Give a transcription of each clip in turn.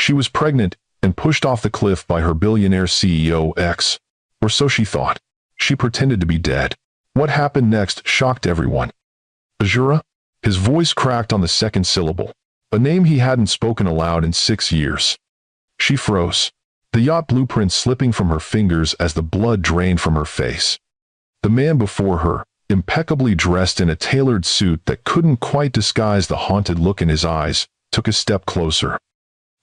She was pregnant and pushed off the cliff by her billionaire CEO ex, or so she thought. She pretended to be dead. What happened next shocked everyone. Azura? His voice cracked on the second syllable, a name he hadn't spoken aloud in 6 years. She froze, the yacht blueprint slipping from her fingers as the blood drained from her face. The man before her, impeccably dressed in a tailored suit that couldn't quite disguise the haunted look in his eyes, took a step closer.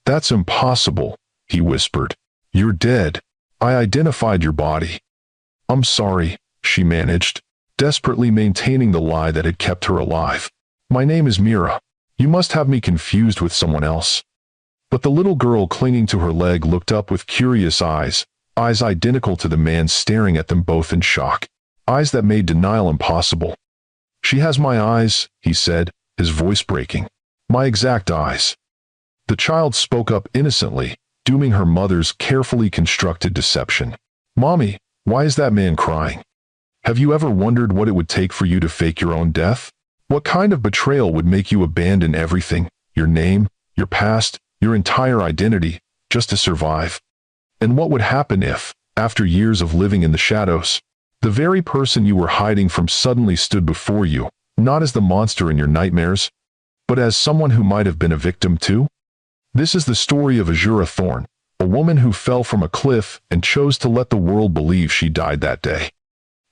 "That's impossible," he whispered. "You're dead. I identified your body." "I'm sorry," she managed, desperately maintaining the lie that had kept her alive. "My name is Mira. You must have me confused with someone else." But the little girl clinging to her leg looked up with curious eyes identical to the man staring at them both in shock, eyes that made denial impossible. "She has my eyes," he said, his voice breaking. "My exact eyes." The child spoke up innocently, dooming her mother's carefully constructed deception. "Mommy, why is that man crying? Have you ever wondered what it would take for you to fake your own death? What kind of betrayal would make you abandon everything, your name, your past, your entire identity, just to survive? And what would happen if, after years of living in the shadows, the very person you were hiding from suddenly stood before you, not as the monster in your nightmares, but as someone who might have been a victim too?" This is the story of Azura Thorne, a woman who fell from a cliff and chose to let the world believe she died that day.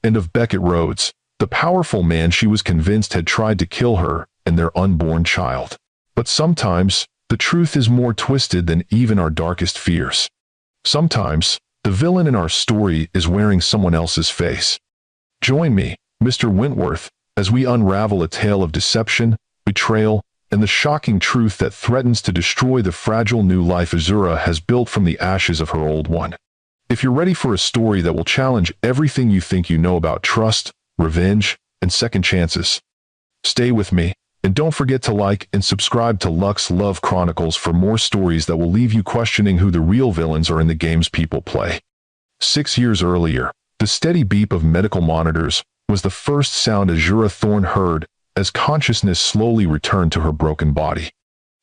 And of Beckett Rhodes, the powerful man she was convinced had tried to kill her and their unborn child. But sometimes, the truth is more twisted than even our darkest fears. Sometimes, the villain in our story is wearing someone else's face. Join me, Mr. Wentworth, as we unravel a tale of deception, betrayal, and the shocking truth that threatens to destroy the fragile new life Azura has built from the ashes of her old one. If you're ready for a story that will challenge everything you think you know about trust, revenge, and second chances, stay with me, and don't forget to like and subscribe to Lux Love Chronicles for more stories that will leave you questioning who the real villains are in the games people play. 6 years earlier, the steady beep of medical monitors was the first sound Azura Thorne heard as consciousness slowly returned to her broken body.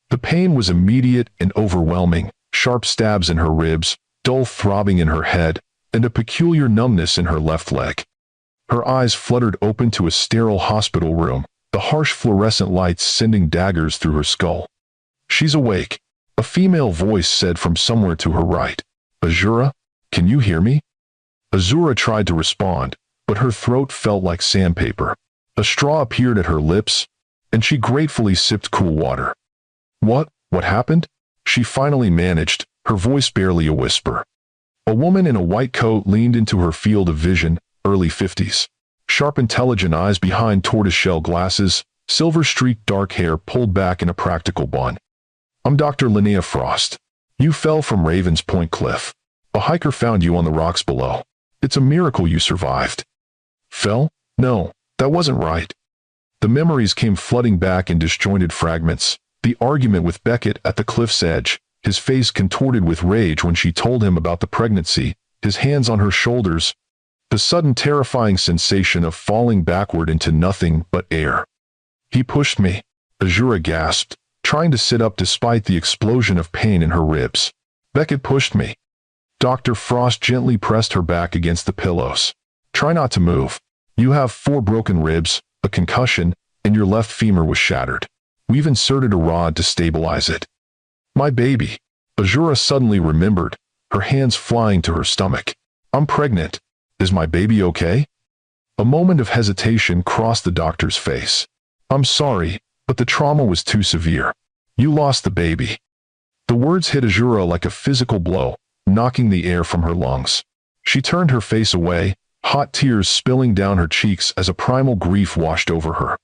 The pain was immediate and overwhelming, sharp stabs in her ribs, dull throbbing in her head, and a peculiar numbness in her left leg. Her eyes fluttered open to a sterile hospital room, the harsh fluorescent lights sending daggers through her skull. "She's awake," a female voice said from somewhere to her right. "Azura, can you hear me?" Azura tried to respond, but her throat felt like sandpaper. A straw appeared at her lips, and she gratefully sipped cool water. What happened?" she finally managed, her voice barely a whisper. A woman in a white coat leaned into her field of vision, early 50s. Sharp intelligent eyes behind tortoiseshell glasses, silver-streaked dark hair pulled back in a practical bun. "I'm Dr. Linnea Frost. You fell from Ravens Point Cliff. A hiker found you on the rocks below. It's a miracle you survived." "Fell? No. That wasn't right." The memories came flooding back in disjointed fragments. The argument with Beckett at the cliff's edge, his face contorted with rage when she told him about the pregnancy, his hands on her shoulders, the sudden terrifying sensation of falling backward into nothing but air. "He pushed me," Azura gasped, trying to sit up despite the explosion of pain in her ribs. "Beckett pushed me." Dr. Frost gently pressed her back against the pillows. "Try not to move. You have 4 broken ribs, a concussion, and your left femur was shattered. We've inserted a rod to stabilize it." "My baby," Azura suddenly remembered, her hands flying to her stomach. "I'm pregnant. Is my baby okay?" A moment of hesitation crossed the doctor's face. "I'm sorry, but the trauma was too severe. You lost the baby." The words hit Azura like a physical blow, knocking the air from her lungs. She turned her face away, hot tears spilling down her cheeks as a primal grief washed over her.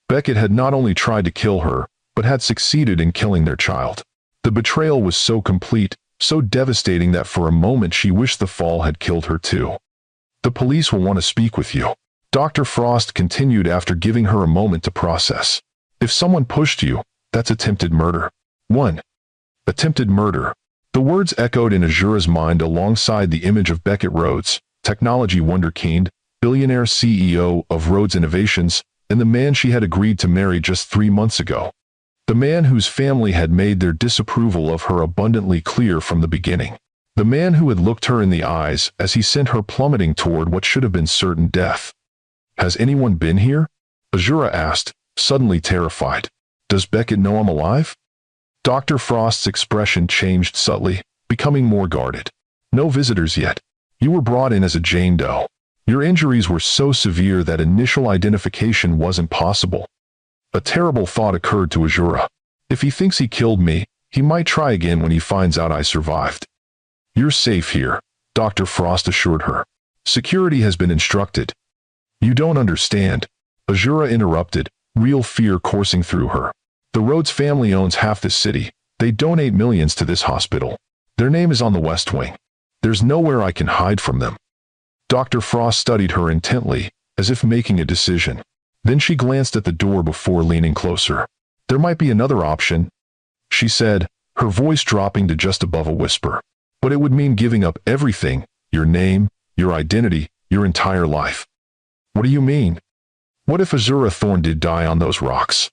Beckett had not only tried to kill her, but had succeeded in killing their child. The betrayal was so complete, so devastating that for a moment she wished the fall had killed her too. "The police will want to speak with you," Dr. Frost continued after giving her a moment to process. "If someone pushed you, that's attempted murder." "1. Attempted murder." The words echoed in Azura's mind alongside the image of Beckett Rhodes, technology wunderkind, billionaire CEO of Rhodes Innovations, and the man she had agreed to marry just 3 months ago. The man whose family had made their disapproval of her abundantly clear from the beginning. The man who had looked her in the eyes as he sent her plummeting toward what should have been certain death. "Has anyone been here?" Azura asked, suddenly terrified. "Does Beckett know I'm alive?" Dr. Frost's expression changed subtly, becoming more guarded. "No visitors yet. You were brought in as a Jane Doe. Your injuries were so severe that initial identification wasn't possible." A terrible thought occurred to Azura. If he thinks he killed me, he might try again when he finds out I survived. "You're safe here," Dr. Frost assured her. "Security has been instructed." "You don't understand," Azura interrupted, real fear coursing through her. "The Rhodes family owns half this city. They donate millions to this hospital. Their name is on the West Wing. There's nowhere I can hide from them." Dr. Frost studied her intently, as if making a decision. Then she glanced at the door before leaning closer. "There might be another option," she said, her voice dropping to just above a whisper. "But it would mean giving up everything, your name, your identity, your entire life." "What do you mean?" "What if Azura Thorne did die on those rocks?"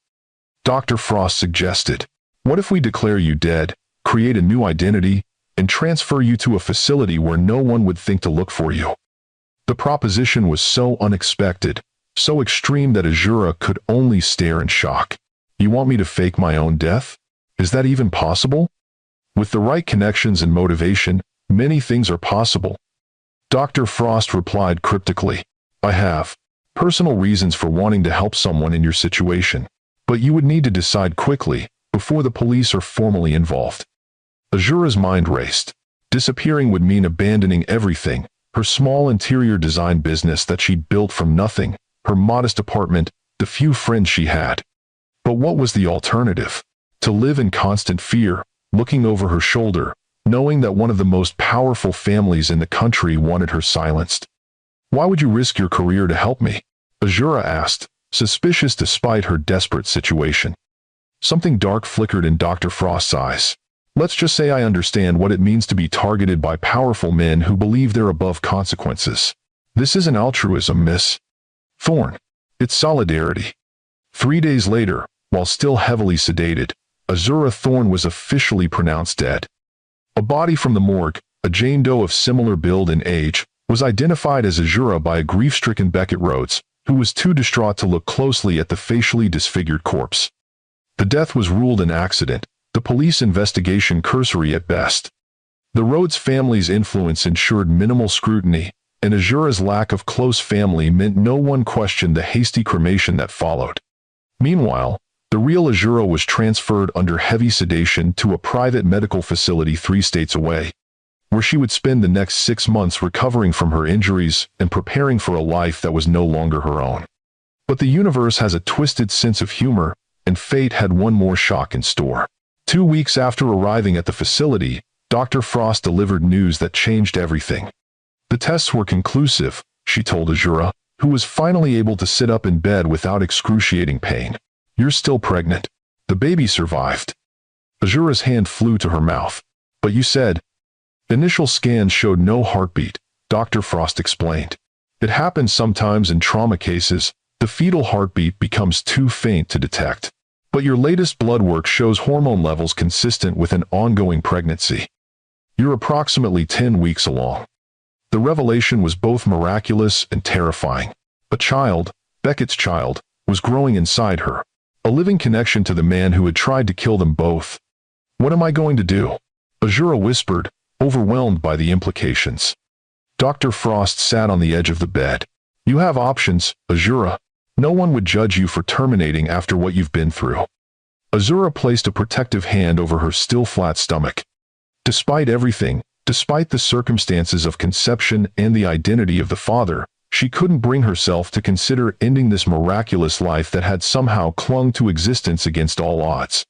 Dr. Frost suggested. "What if we declare you dead, create a new identity, and transfer you to a facility where no one would think to look for you?" The proposition was so unexpected, so extreme that Azura could only stare in shock. "You want me to fake my own death? Is that even possible?" "With the right connections and motivation, many things are possible." Dr. Frost replied cryptically. "I have personal reasons for wanting to help someone in your situation, but you would need to decide quickly, before the police are formally involved." Azura's mind raced. Disappearing would mean abandoning everything, her small interior design business that she'd built from nothing, her modest apartment, the few friends she had. But what was the alternative? To live in constant fear, looking over her shoulder, knowing that one of the most powerful families in the country wanted her silenced. "Why would you risk your career to help me?" Azura asked, suspicious despite her desperate situation. Something dark flickered in Dr. Frost's eyes. "Let's just say I understand what it means to be targeted by powerful men who believe they're above consequences. This isn't altruism, Miss Thorne. It's solidarity." 3 days later, while still heavily sedated, Azura Thorne was officially pronounced dead. A body from the morgue, a Jane Doe of similar build and age, was identified as Azura by a grief-stricken Beckett Rhodes, who was too distraught to look closely at the facially disfigured corpse. The death was ruled an accident, the police investigation cursory at best. The Rhodes family's influence ensured minimal scrutiny, and Azura's lack of close family meant no one questioned the hasty cremation that followed. Meanwhile, the real Azura was transferred under heavy sedation to a private medical facility 3 states away, where she would spend the next 6 months recovering from her injuries and preparing for a life that was no longer her own. But the universe has a twisted sense of humor, and fate had one more shock in store. 2 weeks after arriving at the facility, Dr. Frost delivered news that changed everything. "The tests were conclusive," she told Azura, who was finally able to sit up in bed without excruciating pain. "You're still pregnant. The baby survived." Azura's hand flew to her mouth. "But you said—" "Initial scans showed no heartbeat," Dr. Frost explained. "It happens sometimes in trauma cases. The fetal heartbeat becomes too faint to detect. But your latest blood work shows hormone levels consistent with an ongoing pregnancy. You're approximately 10 weeks along." The revelation was both miraculous and terrifying. A child, Beckett's child, was growing inside her, a living connection to the man who had tried to kill them both. "What am I going to do?" Azura whispered, overwhelmed by the implications. Dr. Frost sat on the edge of the bed. "You have options, Azura. No one would judge you for terminating after what you've been through." Azura placed a protective hand over her still flat stomach. Despite everything, despite the circumstances of conception and the identity of the father, she couldn't bring herself to consider ending this miraculous life that had somehow clung to existence against all odds.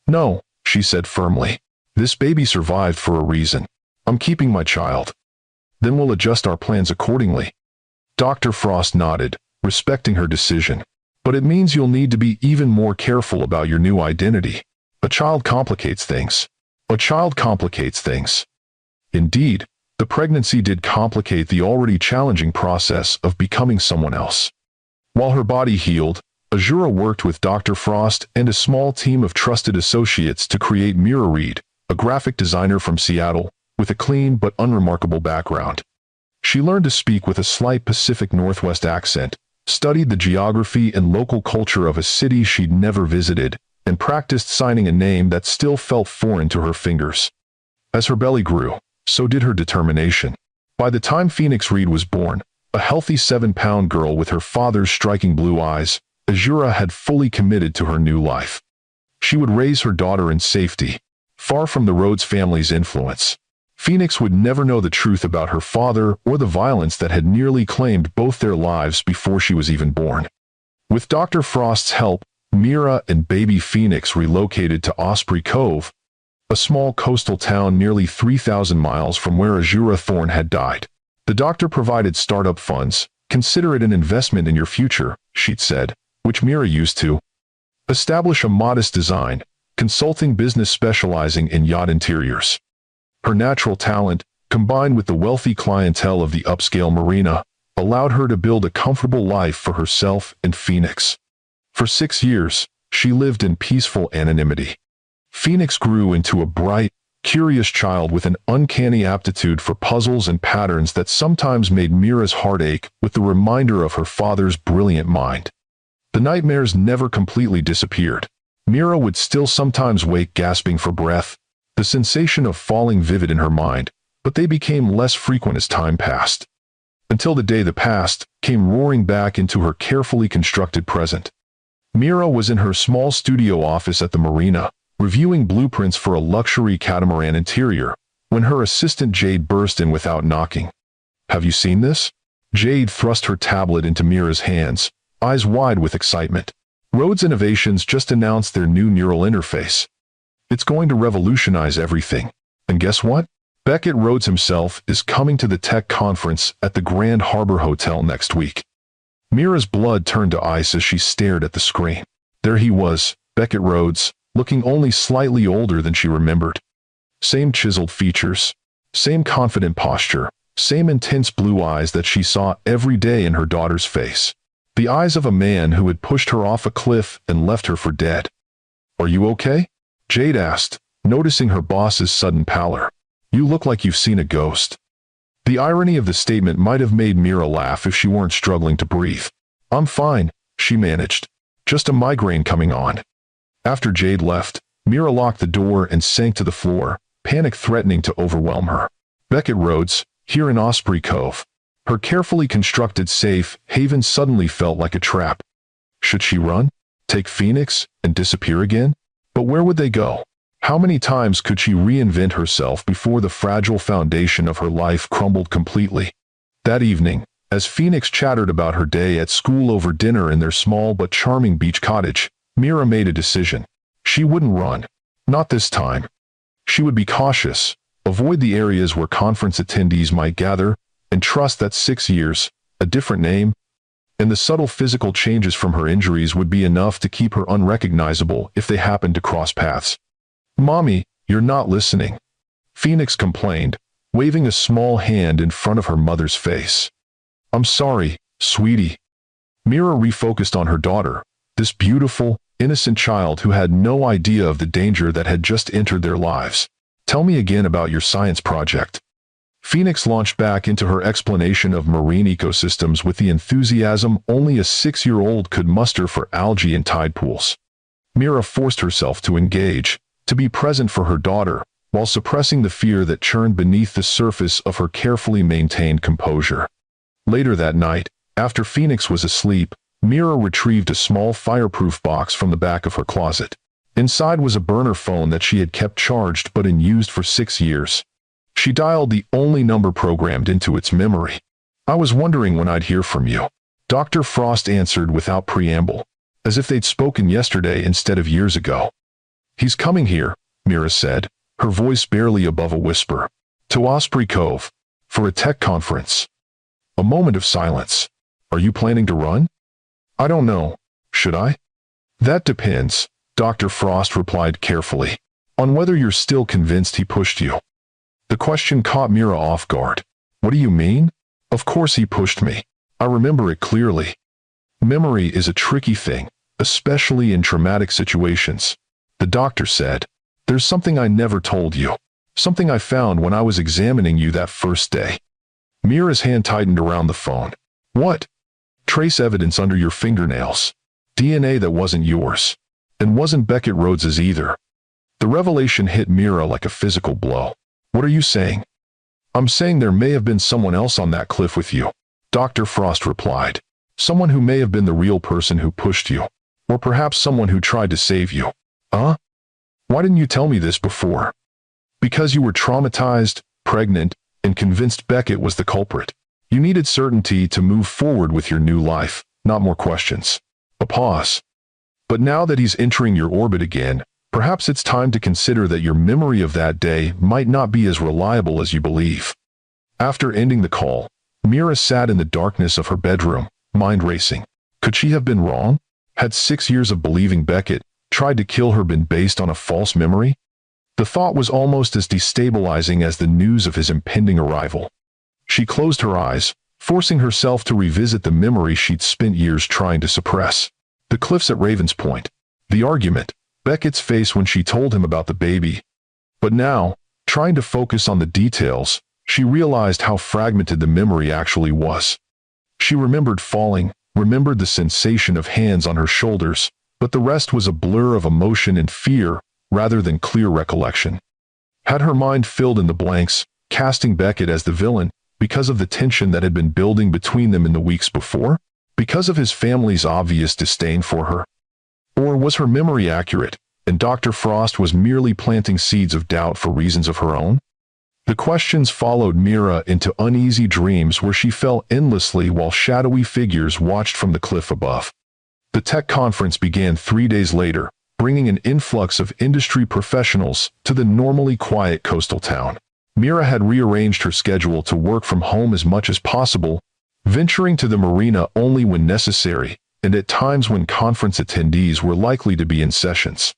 "No," she said firmly. "This baby survived for a reason. I'm keeping my child. Then we'll adjust our plans accordingly." Dr. Frost nodded, respecting her decision. "But it means you'll need to be even more careful about your new identity. A child complicates things. A child complicates things." Indeed, the pregnancy did complicate the already challenging process of becoming someone else. While her body healed, Azura worked with Dr. Frost and a small team of trusted associates to create Mira Reed, a graphic designer from Seattle, with a clean but unremarkable background. She learned to speak with a slight Pacific Northwest accent, studied the geography and local culture of a city she'd never visited, and practiced signing a name that still felt foreign to her fingers. As her belly grew, so did her determination. By the time Phoenix Reed was born, a healthy 7-pound girl with her father's striking blue eyes, Azura had fully committed to her new life. She would raise her daughter in safety, far from the Rhodes family's influence. Phoenix would never know the truth about her father or the violence that had nearly claimed both their lives before she was even born. With Dr. Frost's help, Mira and baby Phoenix relocated to Osprey Cove, a small coastal town nearly 3,000 miles from where Azura Thorne had died. The doctor provided startup funds. "Consider it an investment in your future," she'd said, which Mira used to establish a modest design, consulting business specializing in yacht interiors. Her natural talent, combined with the wealthy clientele of the upscale marina, allowed her to build a comfortable life for herself and Phoenix. For 6 years, she lived in peaceful anonymity. Phoenix grew into a bright, curious child with an uncanny aptitude for puzzles and patterns that sometimes made Mira's heart ache with the reminder of her father's brilliant mind. The nightmares never completely disappeared. Mira would still sometimes wake gasping for breath, the sensation of falling vivid in her mind, but they became less frequent as time passed. Until the day the past came roaring back into her carefully constructed present. Mira was in her small studio office at the marina, reviewing blueprints for a luxury catamaran interior, when her assistant Jade burst in without knocking. "Have you seen this?" Jade thrust her tablet into Mira's hands, eyes wide with excitement. "Rhodes Innovations just announced their new neural interface. It's going to revolutionize everything. And guess what? Beckett Rhodes himself is coming to the tech conference at the Grand Harbor Hotel next week." Mira's blood turned to ice as she stared at the screen. There he was, Beckett Rhodes, looking only slightly older than she remembered. Same chiseled features, same confident posture, same intense blue eyes that she saw every day in her daughter's face. The eyes of a man who had pushed her off a cliff and left her for dead. "Are you okay?" Jade asked, noticing her boss's sudden pallor. "You look like you've seen a ghost." The irony of the statement might have made Mira laugh if she weren't struggling to breathe. "I'm fine," she managed. "Just a migraine coming on." After Jade left, Mira locked the door and sank to the floor, panic threatening to overwhelm her. Beckett Rhodes, here in Osprey Cove. Her carefully constructed safe haven suddenly felt like a trap. Should she run? Take Phoenix and disappear again? But where would they go? How many times could she reinvent herself before the fragile foundation of her life crumbled completely? That evening, as Phoenix chattered about her day at school over dinner in their small but charming beach cottage, Mira made a decision. She wouldn't run. Not this time. She would be cautious, avoid the areas where conference attendees might gather, and trust that 6 years, a different name, and the subtle physical changes from her injuries would be enough to keep her unrecognizable if they happened to cross paths. "Mommy, you're not listening," Phoenix complained, waving a small hand in front of her mother's face. "I'm sorry, sweetie." Mira refocused on her daughter, this beautiful, innocent child who had no idea of the danger that had just entered their lives. "Tell me again about your science project." Phoenix launched back into her explanation of marine ecosystems with the enthusiasm only a 6-year-old could muster for algae and tide pools. Mira forced herself to engage, to be present for her daughter, while suppressing the fear that churned beneath the surface of her carefully maintained composure. Later that night, after Phoenix was asleep, Mira retrieved a small fireproof box from the back of her closet. Inside was a burner phone that she had kept charged but unused for 6 years. She dialed the only number programmed into its memory. "I was wondering when I'd hear from you," Dr. Frost answered without preamble, as if they'd spoken yesterday instead of years ago. "He's coming here," Mira said, her voice barely above a whisper. "To Osprey Cove. For a tech conference." A moment of silence. "Are you planning to run?" "I don't know. Should I?" "That depends," Dr. Frost replied carefully, "on whether you're still convinced he pushed you." The question caught Mira off guard. "What do you mean?" "Of course he pushed me. I remember it clearly." Memory is a tricky thing, especially in traumatic situations. The doctor said, "There's something I never told you. Something I found when I was examining you that first day." Mira's hand tightened around the phone. "What?" "Trace evidence under your fingernails. DNA that wasn't yours. And wasn't Beckett Rhodes's either." The revelation hit Mira like a physical blow. "What are you saying?" "I'm saying there may have been someone else on that cliff with you," Dr. Frost replied. "Someone who may have been the real person who pushed you. Or perhaps someone who tried to save you." "Huh? Why didn't you tell me this before?" "Because you were traumatized, pregnant, and convinced Beckett was the culprit. You needed certainty to move forward with your new life, not more questions." A pause. "But now that he's entering your orbit again, perhaps it's time to consider that your memory of that day might not be as reliable as you believe." After ending the call, Mira sat in the darkness of her bedroom, mind racing. Could she have been wrong? Had 6 years of believing Beckett tried to kill her been based on a false memory? The thought was almost as destabilizing as the news of his impending arrival. She closed her eyes, forcing herself to revisit the memory she'd spent years trying to suppress. The cliffs at Raven's Point. The argument. Beckett's face when she told him about the baby. But now, trying to focus on the details, she realized how fragmented the memory actually was. She remembered falling, remembered the sensation of hands on her shoulders, but the rest was a blur of emotion and fear rather than clear recollection. Had her mind filled in the blanks, casting Beckett as the villain, because of the tension that had been building between them in the weeks before? Because of his family's obvious disdain for her? Or was her memory accurate, and Dr. Frost was merely planting seeds of doubt for reasons of her own? The questions followed Mira into uneasy dreams where she fell endlessly while shadowy figures watched from the cliff above. The tech conference began 3 days later, bringing an influx of industry professionals to the normally quiet coastal town. Mira had rearranged her schedule to work from home as much as possible, venturing to the marina only when necessary, and at times when conference attendees were likely to be in sessions.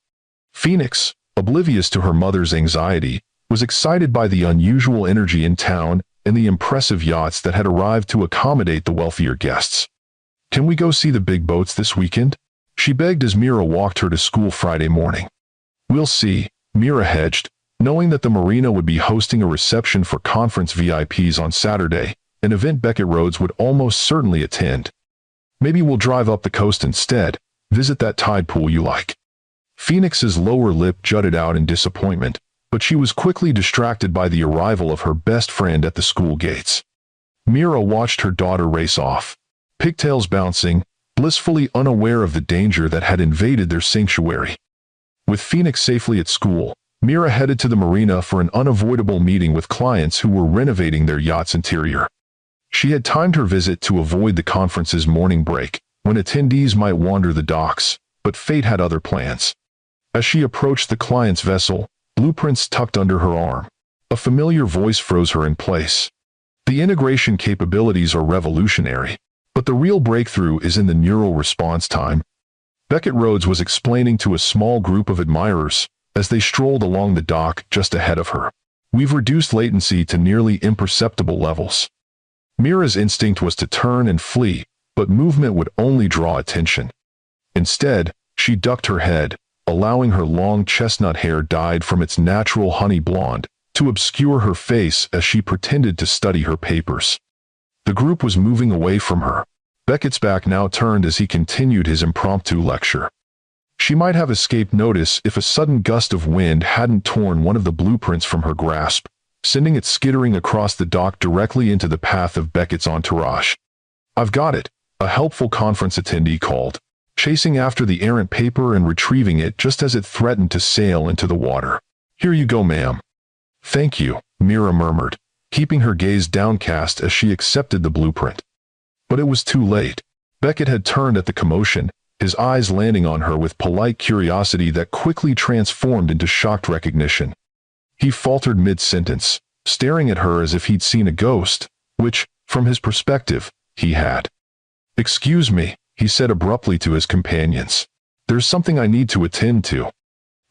Phoenix, oblivious to her mother's anxiety, was excited by the unusual energy in town and the impressive yachts that had arrived to accommodate the wealthier guests. "Can we go see the big boats this weekend?" she begged as Mira walked her to school Friday morning. "We'll see," Mira hedged, knowing that the marina would be hosting a reception for conference VIPs on Saturday, an event Beckett Rhodes would almost certainly attend. "Maybe we'll drive up the coast instead, visit that tide pool you like." Phoenix's lower lip jutted out in disappointment, but she was quickly distracted by the arrival of her best friend at the school gates. Mira watched her daughter race off, pigtails bouncing, blissfully unaware of the danger that had invaded their sanctuary. With Phoenix safely at school, Mira headed to the marina for an unavoidable meeting with clients who were renovating their yacht's interior. She had timed her visit to avoid the conference's morning break, when attendees might wander the docks, but fate had other plans. As she approached the client's vessel, blueprints tucked under her arm, a familiar voice froze her in place. "The integration capabilities are revolutionary, but the real breakthrough is in the neural response time," Beckett Rhodes was explaining to a small group of admirers as they strolled along the dock just ahead of her. "We've reduced latency to nearly imperceptible levels." Mira's instinct was to turn and flee, but movement would only draw attention. Instead, she ducked her head, allowing her long chestnut hair dyed from its natural honey blonde to obscure her face as she pretended to study her papers. The group was moving away from her. Beckett's back now turned as he continued his impromptu lecture. She might have escaped notice if a sudden gust of wind hadn't torn one of the blueprints from her grasp, sending it skittering across the dock directly into the path of Beckett's entourage. "I've got it," a helpful conference attendee called, chasing after the errant paper and retrieving it just as it threatened to sail into the water. "Here you go, ma'am." "Thank you," Mira murmured, keeping her gaze downcast as she accepted the blueprint. But it was too late. Beckett had turned at the commotion, his eyes landing on her with polite curiosity that quickly transformed into shocked recognition. He faltered mid-sentence, staring at her as if he'd seen a ghost, which, from his perspective, he had. "Excuse me," he said abruptly to his companions. "There's something I need to attend to."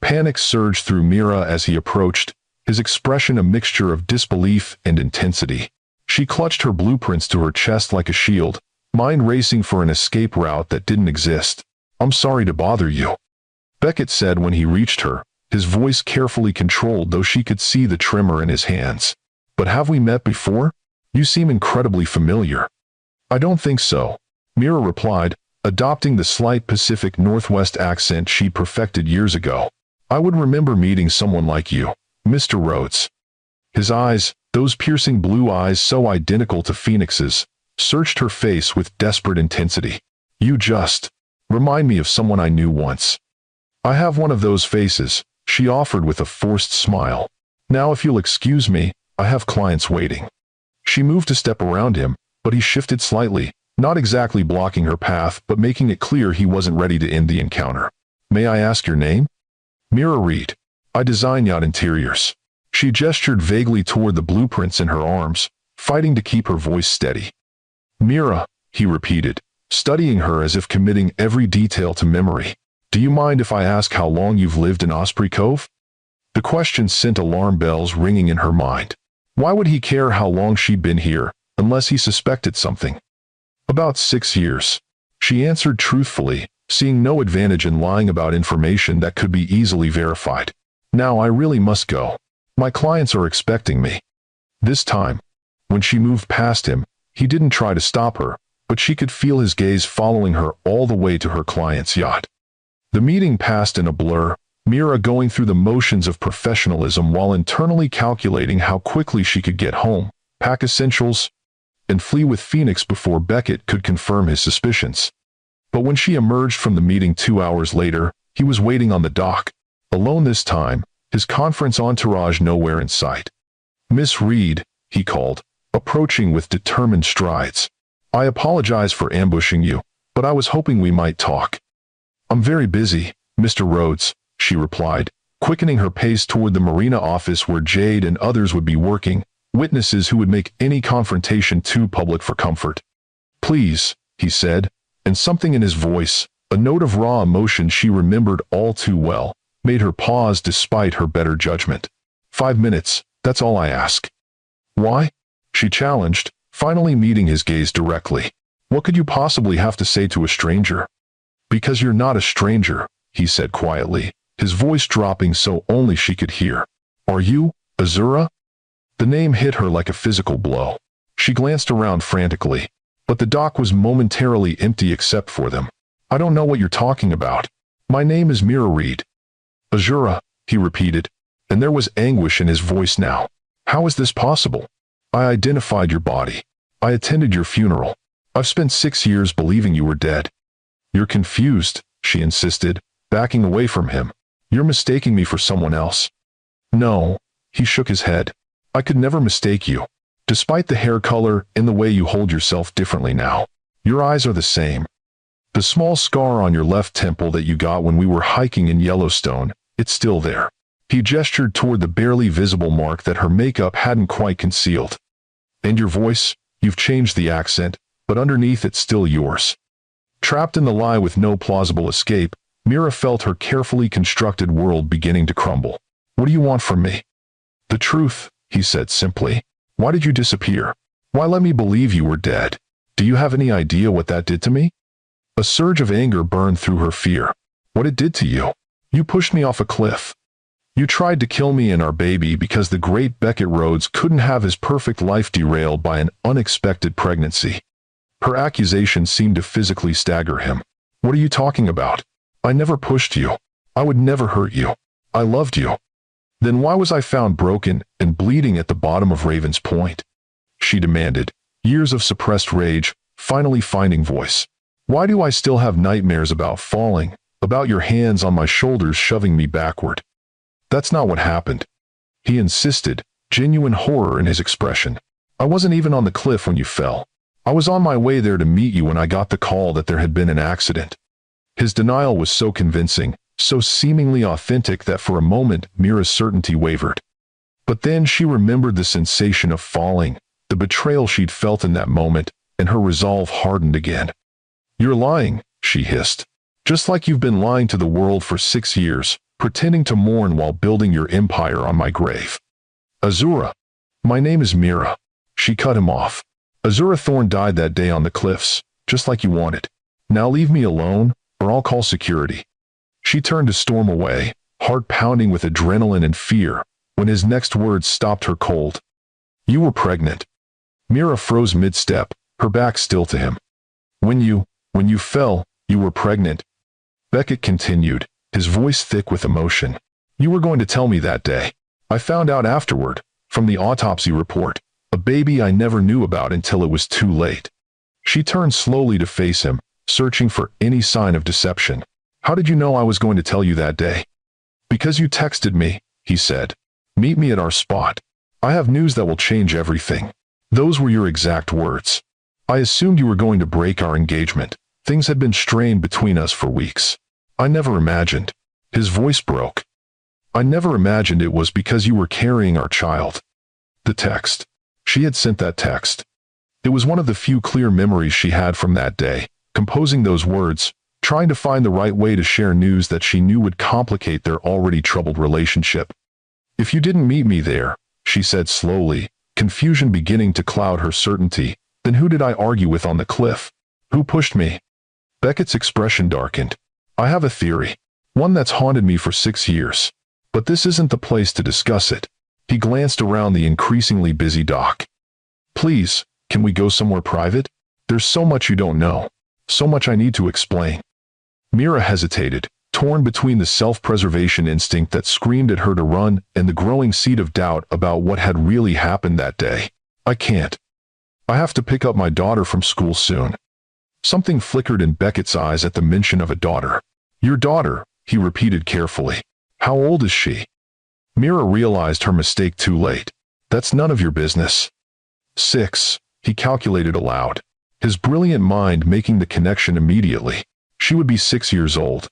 Panic surged through Mira as he approached, his expression a mixture of disbelief and intensity. She clutched her blueprints to her chest like a shield, mind racing for an escape route that didn't exist. I'm sorry to bother you," Beckett said when he reached her, his voice carefully controlled though she could see the tremor in his hands. "But have we met before? You seem incredibly familiar." "I don't think so," Mira replied, adopting the slight Pacific Northwest accent she perfected years ago. "I would remember meeting someone like you, Mr. Rhodes." His eyes, those piercing blue eyes so identical to Phoenix's, searched her face with desperate intensity. "You just remind me of someone I knew once." "I have one of those faces," she offered with a forced smile. "Now if you'll excuse me, I have clients waiting." She moved a step around him, but he shifted slightly, not exactly blocking her path but making it clear he wasn't ready to end the encounter. "May I ask your name?" "Mira Reed. I design yacht interiors." She gestured vaguely toward the blueprints in her arms, fighting to keep her voice steady. "Mira," he repeated, studying her as if committing every detail to memory. "Do you mind if I ask how long you've lived in Osprey Cove?" The question sent alarm bells ringing in her mind. Why would he care how long she'd been here, unless he suspected something? "About 6 years," she answered truthfully, seeing no advantage in lying about information that could be easily verified. "Now I really must go. My clients are expecting me." This time, when she moved past him, he didn't try to stop her, but she could feel his gaze following her all the way to her client's yacht. The meeting passed in a blur, Mira going through the motions of professionalism while internally calculating how quickly she could get home, pack essentials, and flee with Phoenix before Beckett could confirm his suspicions. But when she emerged from the meeting 2 hours later, he was waiting on the dock, alone this time, his conference entourage nowhere in sight. "Miss Reed," he called, approaching with determined strides. "I apologize for ambushing you, but I was hoping we might talk." "I'm very busy, Mr. Rhodes," she replied, quickening her pace toward the marina office where Jade and others would be working, witnesses who would make any confrontation too public for comfort. "Please," he said, and something in his voice, a note of raw emotion she remembered all too well, made her pause despite her better judgment. "5 minutes, that's all I ask." "Why?" she challenged, finally meeting his gaze directly. "What could you possibly have to say to a stranger?" "Because you're not a stranger," he said quietly, his voice dropping so only she could hear. "Are you, Azura?" The name hit her like a physical blow. She glanced around frantically, but the dock was momentarily empty except for them. "I don't know what you're talking about. My name is Mira Reed." "Azura," he repeated, and there was anguish in his voice now. "How is this possible? I identified your body. I attended your funeral. I've spent 6 years believing you were dead." "You're confused," she insisted, backing away from him. "You're mistaking me for someone else." "No," he shook his head. "I could never mistake you. Despite the hair color and the way you hold yourself differently now, your eyes are the same. The small scar on your left temple that you got when we were hiking in Yellowstone, it's still there." He gestured toward the barely visible mark that her makeup hadn't quite concealed. "And your voice, you've changed the accent, but underneath it's still yours." Trapped in the lie with no plausible escape, Mira felt her carefully constructed world beginning to crumble. "What do you want from me?" "The truth," he said simply. "Why did you disappear? Why let me believe you were dead? Do you have any idea what that did to me?" A surge of anger burned through her fear. "What it did to you? You pushed me off a cliff. You tried to kill me and our baby because the great Beckett Rhodes couldn't have his perfect life derailed by an unexpected pregnancy." Her accusation seemed to physically stagger him. "What are you talking about? I never pushed you. I would never hurt you. I loved you." "Then why was I found broken and bleeding at the bottom of Raven's Point?" she demanded, years of suppressed rage finally finding voice. "Why do I still have nightmares about falling, about your hands on my shoulders shoving me backward?" "That's not what happened," he insisted, genuine horror in his expression. "I wasn't even on the cliff when you fell. I was on my way there to meet you when I got the call that there had been an accident." His denial was so convincing, so seemingly authentic that for a moment Mira's certainty wavered. But then she remembered the sensation of falling, the betrayal she'd felt in that moment, and her resolve hardened again. "You're lying," she hissed. "Just like you've been lying to the world for 6 years, pretending to mourn while building your empire on my grave." "Azura, my name is Mira." She cut him off. "Azura Thorne died that day on the cliffs, just like you wanted. Now leave me alone, or I'll call security." She turned to storm away, heart pounding with adrenaline and fear, when his next words stopped her cold. "You were pregnant." Mira froze mid-step, her back still to him. When you fell, you were pregnant." Beckett continued, his voice thick with emotion. "You were going to tell me that day. I found out afterward, from the autopsy report, a baby I never knew about until it was too late." She turned slowly to face him, searching for any sign of deception. "How did you know I was going to tell you that day?" "Because you texted me," he said. "Meet me at our spot. I have news that will change everything." Those were your exact words. "I assumed you were going to break our engagement. Things had been strained between us for weeks. I never imagined." His voice broke. "I never imagined it was because you were carrying our child." The text. She had sent that text. It was one of the few clear memories she had from that day, composing those words, trying to find the right way to share news that she knew would complicate their already troubled relationship. "If you didn't meet me there," she said slowly, confusion beginning to cloud her certainty, "then who did I argue with on the cliff? Who pushed me?" Beckett's expression darkened. "I have a theory, one that's haunted me for 6 years. But this isn't the place to discuss it." He glanced around the increasingly busy dock. "Please, can we go somewhere private? There's so much you don't know. So much I need to explain." Mira hesitated, torn between the self-preservation instinct that screamed at her to run and the growing seed of doubt about what had really happened that day. "I can't. I have to pick up my daughter from school soon." Something flickered in Beckett's eyes at the mention of a daughter. "Your daughter," he repeated carefully. "How old is she?" Mira realized her mistake too late. "That's none of your business." 6, he calculated aloud, his brilliant mind making the connection immediately. She would be 6 years old.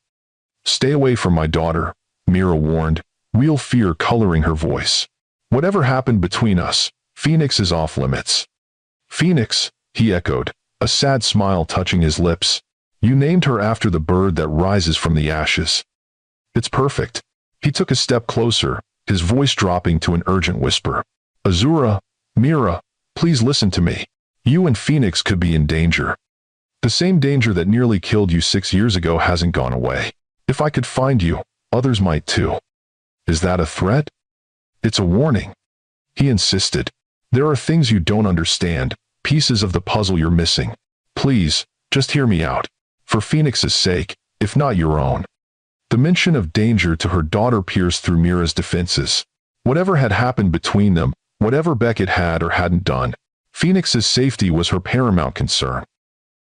"Stay away from my daughter," Mira warned, real fear coloring her voice. "Whatever happened between us, Phoenix is off limits." "Phoenix," he echoed, a sad smile touching his lips. "You named her after the bird that rises from the ashes." "It's perfect." He took a step closer, his voice dropping to an urgent whisper. "Azura, Mira, please listen to me. You and Phoenix could be in danger. The same danger that nearly killed you 6 years ago hasn't gone away. If I could find you, others might too." "Is that a threat?" "It's a warning," he insisted. "There are things you don't understand, pieces of the puzzle you're missing. Please, just hear me out. For Phoenix's sake, if not your own." The mention of danger to her daughter pierced through Mira's defenses. Whatever had happened between them, whatever Beckett had or hadn't done, Phoenix's safety was her paramount concern.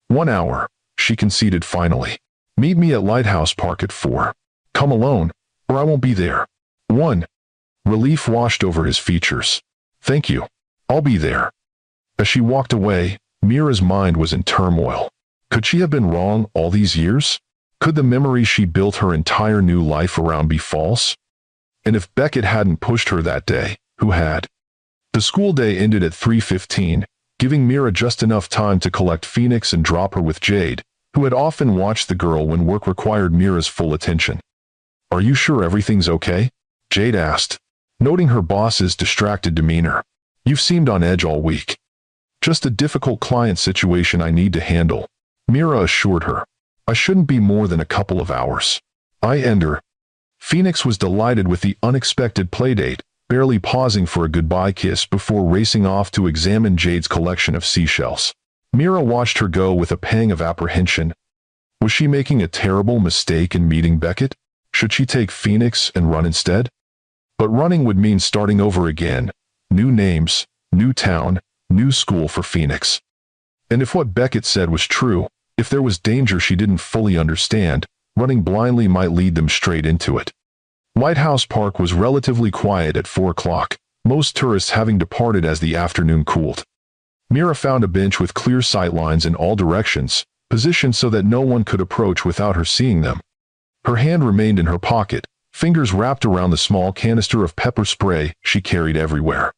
"1 hour," she conceded finally. "Meet me at Lighthouse Park at 4. Come alone, or I won't be there." 1. Relief washed over his features. "Thank you. I'll be there." As she walked away, Mira's mind was in turmoil. Could she have been wrong all these years? Could the memories she built her entire new life around be false? And if Beckett hadn't pushed her that day, who had? The school day ended at 3:15, giving Mira just enough time to collect Phoenix and drop her with Jade, who had often watched the girl when work required Mira's full attention. "Are you sure everything's okay?" Jade asked, noting her boss's distracted demeanor. "You've seemed on edge all week." "Just a difficult client situation I need to handle," Mira assured her. "I shouldn't be more than a couple of hours." I enter. Phoenix was delighted with the unexpected playdate, barely pausing for a goodbye kiss before racing off to examine Jade's collection of seashells. Mira watched her go with a pang of apprehension. Was she making a terrible mistake in meeting Beckett? Should she take Phoenix and run instead? But running would mean starting over again. New names, new town, new school for Phoenix. And if what Beckett said was true, if there was danger she didn't fully understand, running blindly might lead them straight into it. Lighthouse Park was relatively quiet at 4 o'clock, most tourists having departed as the afternoon cooled. Mira found a bench with clear sightlines in all directions, positioned so that no one could approach without her seeing them. Her hand remained in her pocket, fingers wrapped around the small canister of pepper spray she carried everywhere.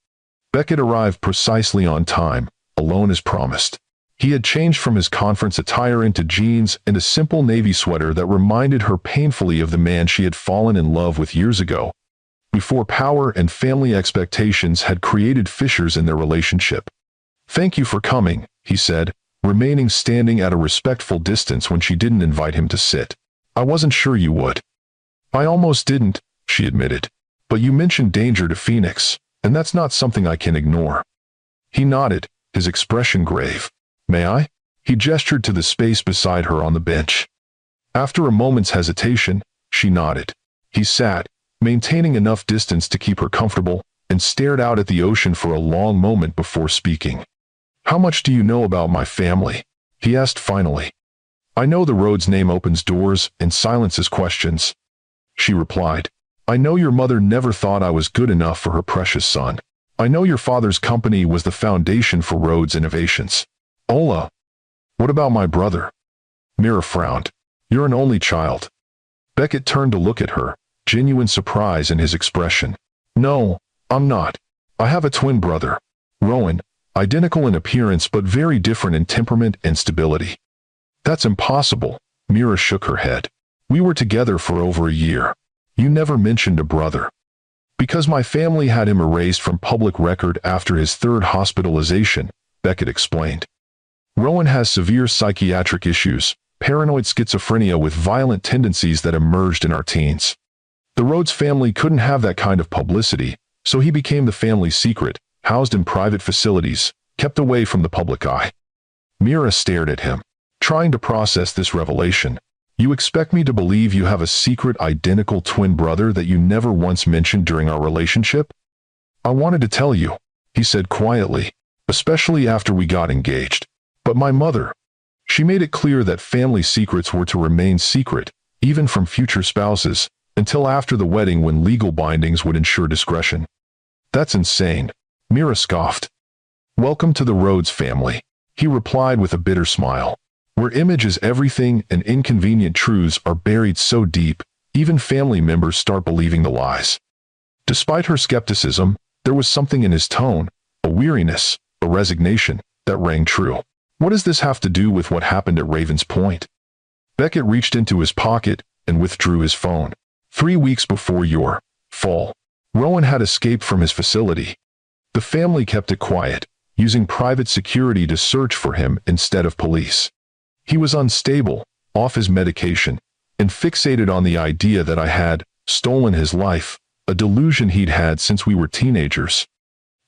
Beckett arrived precisely on time, alone as promised. He had changed from his conference attire into jeans and a simple navy sweater that reminded her painfully of the man she had fallen in love with years ago, before power and family expectations had created fissures in their relationship. "Thank you for coming," he said, remaining standing at a respectful distance when she didn't invite him to sit. "I wasn't sure you would." "I almost didn't," she admitted. "But you mentioned danger to Phoenix, and that's not something I can ignore." He nodded, his expression grave. "May I?" He gestured to the space beside her on the bench. After a moment's hesitation, she nodded. He sat, maintaining enough distance to keep her comfortable, and stared out at the ocean for a long moment before speaking. "How much do you know about my family?" he asked finally. "I know the road's name opens doors and silences questions," she replied. "I know your mother never thought I was good enough for her precious son. I know your father's company was the foundation for Rhodes Innovations." "Ola, what about my brother?" Mira frowned. "You're an only child." Beckett turned to look at her, genuine surprise in his expression. "No, I'm not. I have a twin brother, Rowan, identical in appearance but very different in temperament and stability." "That's impossible," Mira shook her head. "We were together for over a year. You never mentioned a brother." "Because my family had him erased from public record after his third hospitalization," Beckett explained. "Rowan has severe psychiatric issues, paranoid schizophrenia with violent tendencies that emerged in our teens. The Rhodes family couldn't have that kind of publicity, so he became the family secret, housed in private facilities, kept away from the public eye." Mira stared at him, trying to process this revelation. "You expect me to believe you have a secret identical twin brother that you never once mentioned during our relationship?" "I wanted to tell you," he said quietly, "especially after we got engaged. But my mother, she made it clear that family secrets were to remain secret, even from future spouses, until after the wedding when legal bindings would ensure discretion." "That's insane," Mira scoffed. "Welcome to the Rhodes family," he replied with a bitter smile, "where image is everything and inconvenient truths are buried so deep, even family members start believing the lies." Despite her skepticism, there was something in his tone, a weariness, a resignation, that rang true. "What does this have to do with what happened at Ravens Point?" Beckett reached into his pocket and withdrew his phone. 3 weeks before your fall, Rowan had escaped from his facility. The family kept it quiet, using private security to search for him instead of police. He was unstable, off his medication, and fixated on the idea that I had stolen his life, a delusion he'd had since we were teenagers.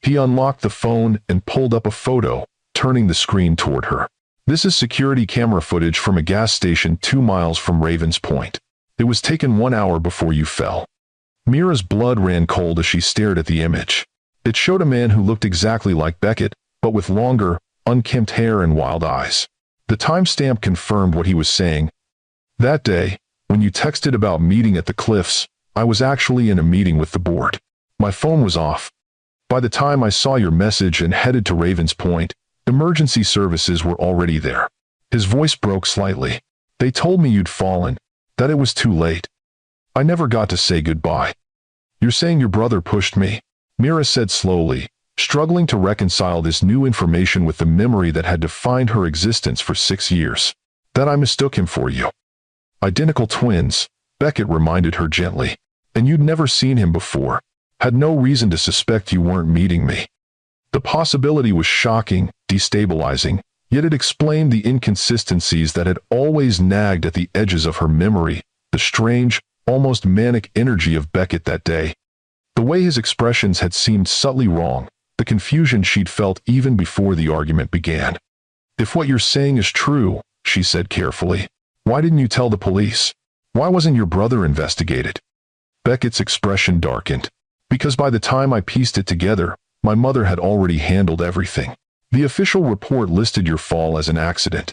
He unlocked the phone and pulled up a photo, turning the screen toward her. "This is security camera footage from a gas station 2 miles from Ravens Point. It was taken 1 hour before you fell." Mira's blood ran cold as she stared at the image. It showed a man who looked exactly like Beckett, but with longer, unkempt hair and wild eyes. The timestamp confirmed what he was saying. "That day, when you texted about meeting at the cliffs, I was actually in a meeting with the board. My phone was off. By the time I saw your message and headed to Ravens Point, emergency services were already there." His voice broke slightly. "They told me you'd fallen, that it was too late. I never got to say goodbye." "You're saying your brother pushed me?" Mira said slowly, struggling to reconcile this new information with the memory that had defined her existence for 6 years. "That I mistook him for you." "Identical twins," Beckett reminded her gently. "And you'd never seen him before. Had no reason to suspect you weren't meeting me." The possibility was shocking, destabilizing, yet it explained the inconsistencies that had always nagged at the edges of her memory, the strange, almost manic energy of Beckett that day. The way his expressions had seemed subtly wrong, the confusion she'd felt even before the argument began. "If what you're saying is true," she said carefully, "why didn't you tell the police? Why wasn't your brother investigated?" Beckett's expression darkened. "Because by the time I pieced it together, my mother had already handled everything. The official report listed your fall as an accident.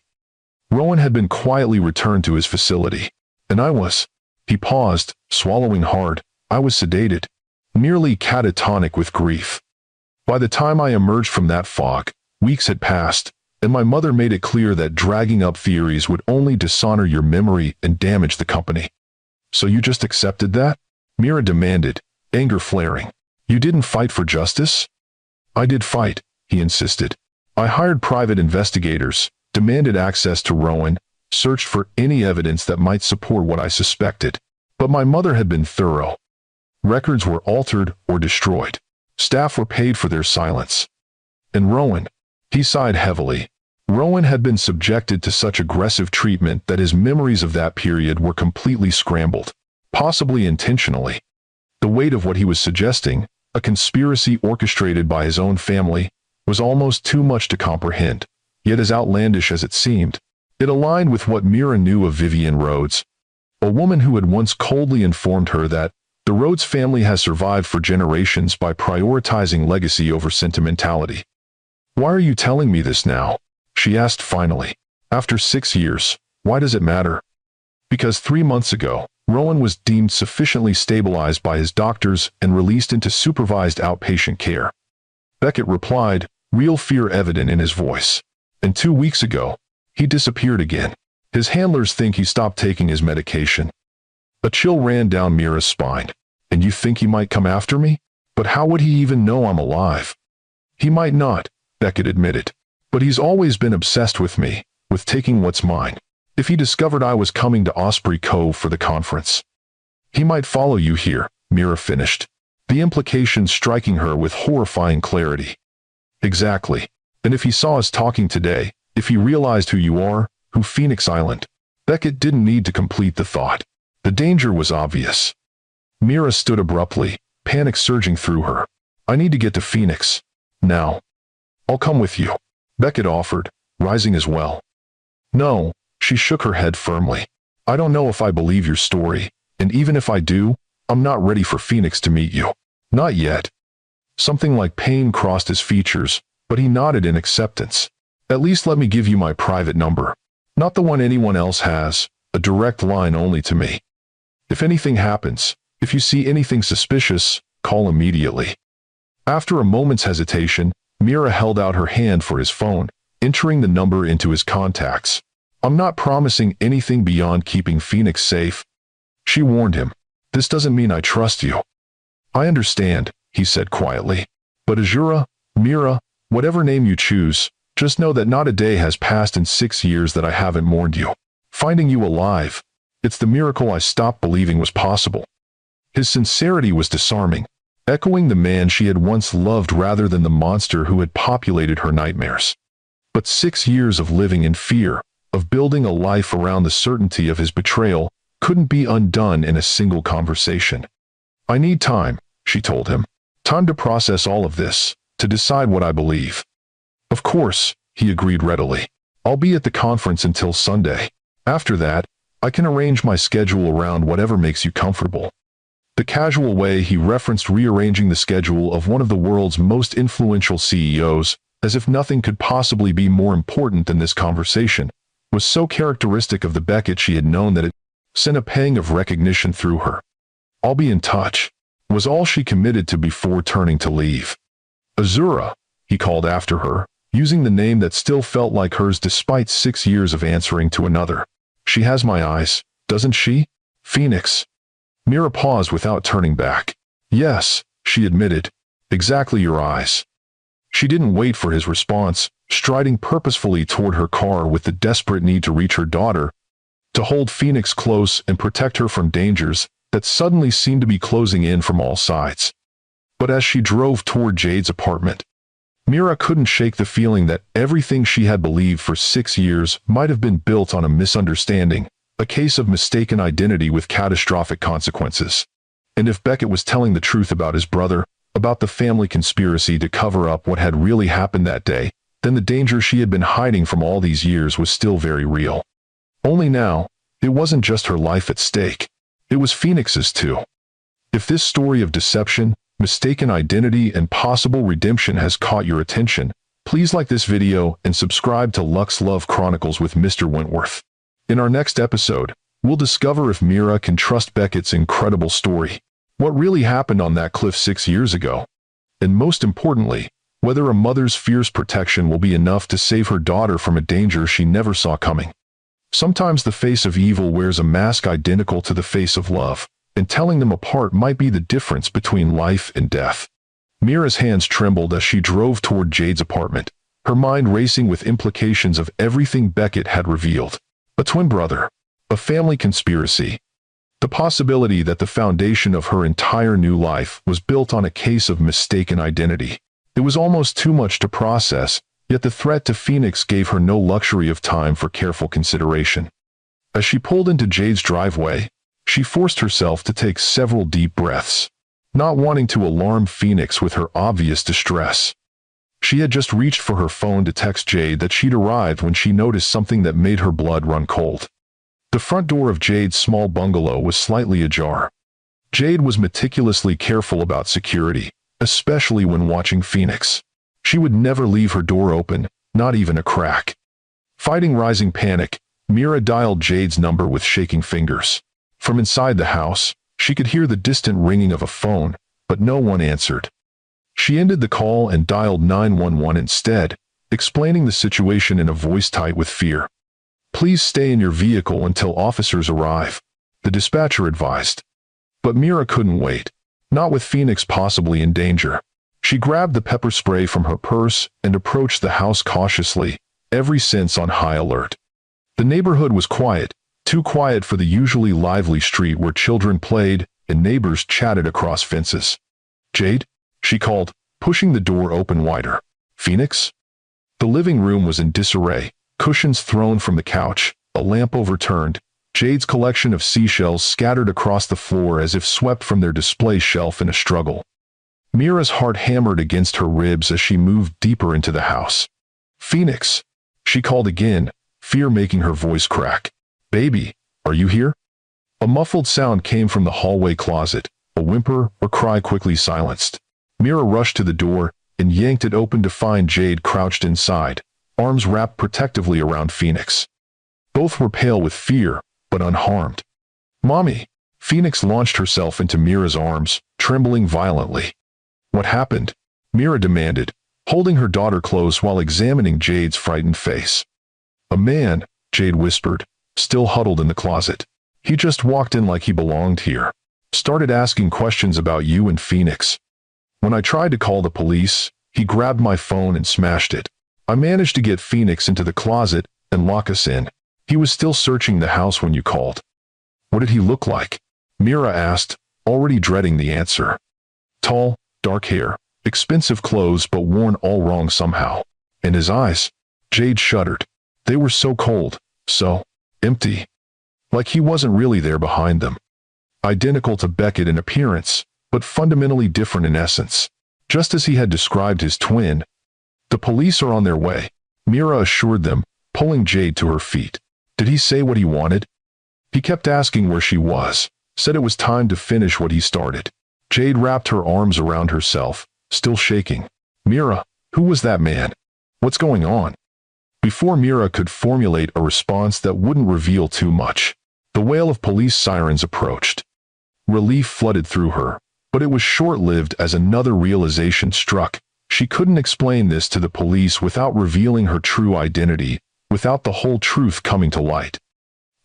Rowan had been quietly returned to his facility. And I was—" He paused, swallowing hard. "I was sedated, nearly catatonic with grief. By the time I emerged from that fog, weeks had passed, and my mother made it clear that dragging up theories would only dishonor your memory and damage the company." "So you just accepted that?" Mira demanded, anger flaring. "You didn't fight for justice?" "I did fight," he insisted. "I hired private investigators, demanded access to Rowan, searched for any evidence that might support what I suspected. But my mother had been thorough. Records were altered or destroyed. Staff were paid for their silence. And Rowan," he sighed heavily, Rowan had been subjected to such aggressive treatment that his memories of that period were completely scrambled, possibly intentionally. The weight of what he was suggesting, a conspiracy orchestrated by his own family, was almost too much to comprehend, yet as outlandish as it seemed, it aligned with what Mira knew of Vivian Rhodes, a woman who had once coldly informed her that the Rhodes family has survived for generations by prioritizing legacy over sentimentality. "Why are you telling me this now?" she asked finally. "After 6 years, why does it matter?" "Because 3 months ago, Rowan was deemed sufficiently stabilized by his doctors and released into supervised outpatient care," Beckett replied, real fear evident in his voice. "And 2 weeks ago, he disappeared again. His handlers think he stopped taking his medication." A chill ran down Mira's spine. "And you think he might come after me? But how would he even know I'm alive?" "He might not," Beckett admitted. "But he's always been obsessed with me, with taking what's mine. If he discovered I was coming to Osprey Cove for the conference, he might follow you here," Mira finished, the implication striking her with horrifying clarity. "Exactly. And if he saw us talking today, if he realized who you are, who Phoenix Island..." Beckett didn't need to complete the thought. The danger was obvious. Mira stood abruptly, panic surging through her. "I need to get to Phoenix. Now. I'll come with you," Beckett offered, rising as well. "No," she shook her head firmly. "I don't know if I believe your story, and even if I do, I'm not ready for Phoenix to meet you. Not yet." Something like pain crossed his features, but he nodded in acceptance. "At least let me give you my private number. Not the one anyone else has, a direct line only to me. If anything happens, if you see anything suspicious, call immediately." After a moment's hesitation, Mira held out her hand for his phone, entering the number into his contacts. "I'm not promising anything beyond keeping Phoenix safe," she warned him. "This doesn't mean I trust you." "I understand," he said quietly. "But Azura, Mira, whatever name you choose, just know that not a day has passed in 6 years that I haven't mourned you. Finding you alive, it's the miracle I stopped believing was possible." His sincerity was disarming, echoing the man she had once loved rather than the monster who had populated her nightmares. But 6 years of living in fear, of building a life around the certainty of his betrayal, couldn't be undone in a single conversation. "I need time," she told him. "Time to process all of this, to decide what I believe." "Of course," he agreed readily. "I'll be at the conference until Sunday. After that, I can arrange my schedule around whatever makes you comfortable." The casual way he referenced rearranging the schedule of one of the world's most influential CEOs, as if nothing could possibly be more important than this conversation, was so characteristic of the Beckett she had known that it sent a pang of recognition through her. "I'll be in touch," was all she committed to before turning to leave. "Azura," he called after her, using the name that still felt like hers despite 6 years of answering to another. "She has my eyes, doesn't she? Phoenix." Mira paused without turning back. "Yes," she admitted. "Exactly your eyes." She didn't wait for his response, striding purposefully toward her car with the desperate need to reach her daughter, to hold Phoenix close and protect her from dangers that suddenly seemed to be closing in from all sides. But as she drove toward Jade's apartment, Mira couldn't shake the feeling that everything she had believed for 6 years might have been built on a misunderstanding, a case of mistaken identity with catastrophic consequences. And if Beckett was telling the truth about his brother, about the family conspiracy to cover up what had really happened that day, then the danger she had been hiding from all these years was still very real. Only now, it wasn't just her life at stake. It was Phoenix's too. If this story of deception, mistaken identity, and possible redemption has caught your attention, please like this video and subscribe to Lux Love Chronicles with Mr. Wentworth. In our next episode, we'll discover if Mira can trust Beckett's incredible story, what really happened on that cliff 6 years ago, and most importantly, whether a mother's fierce protection will be enough to save her daughter from a danger she never saw coming. Sometimes the face of evil wears a mask identical to the face of love, and telling them apart might be the difference between life and death. Mira's hands trembled as she drove toward Jade's apartment, her mind racing with implications of everything Beckett had revealed. A twin brother, a family conspiracy, the possibility that the foundation of her entire new life was built on a case of mistaken identity. It was almost too much to process, Yet the threat to Phoenix gave her no luxury of time for careful consideration. As she pulled into Jade's driveway, she forced herself to take several deep breaths, not wanting to alarm Phoenix with her obvious distress. She had just reached for her phone to text Jade that she'd arrived when she noticed something that made her blood run cold. The front door of Jade's small bungalow was slightly ajar. Jade was meticulously careful about security, especially when watching Phoenix. She would never leave her door open, not even a crack. Fighting rising panic, Mira dialed Jade's number with shaking fingers. From inside the house, she could hear the distant ringing of a phone, but no one answered. She ended the call and dialed 911 instead, explaining the situation in a voice tight with fear. "Please stay in your vehicle until officers arrive," the dispatcher advised. But Mira couldn't wait, not with Phoenix possibly in danger. She grabbed the pepper spray from her purse and approached the house cautiously, every sense on high alert. The neighborhood was quiet, too quiet for the usually lively street where children played and neighbors chatted across fences. "Jade?" she called, pushing the door open wider. "Phoenix?" The living room was in disarray, cushions thrown from the couch, a lamp overturned, Jade's collection of seashells scattered across the floor as if swept from their display shelf in a struggle. Mira's heart hammered against her ribs as she moved deeper into the house. "Phoenix?" she called again, fear making her voice crack. "Baby, are you here?" A muffled sound came from the hallway closet, a whimper or cry quickly silenced. Mira rushed to the door and yanked it open to find Jade crouched inside, arms wrapped protectively around Phoenix. Both were pale with fear, but unharmed. "Mommy!" Phoenix launched herself into Mira's arms, trembling violently. "What happened?" Mira demanded, holding her daughter close while examining Jade's frightened face. "A man," Jade whispered, still huddled in the closet. "He just walked in like he belonged here. Started asking questions about you and Phoenix. When I tried to call the police, he grabbed my phone and smashed it. I managed to get Phoenix into the closet and lock us in. He was still searching the house when you called." "What did he look like?" Mira asked, already dreading the answer. "Tall, dark hair, expensive clothes but worn all wrong somehow. And his eyes?" Jade shuddered. "They were so cold, so empty. Like he wasn't really there behind them. Identical to Beckett in appearance, but fundamentally different in essence. Just as he had described his twin." "The police are on their way," Mira assured them, pulling Jade to her feet. "Did he say what he wanted?" "He kept asking where she was, said it was time to finish what he started." Jade wrapped her arms around herself, still shaking. "Mira, who was that man? What's going on?" Before Mira could formulate a response that wouldn't reveal too much, the wail of police sirens approached. Relief flooded through her, but it was short-lived as another realization struck. She couldn't explain this to the police without revealing her true identity, without the whole truth coming to light.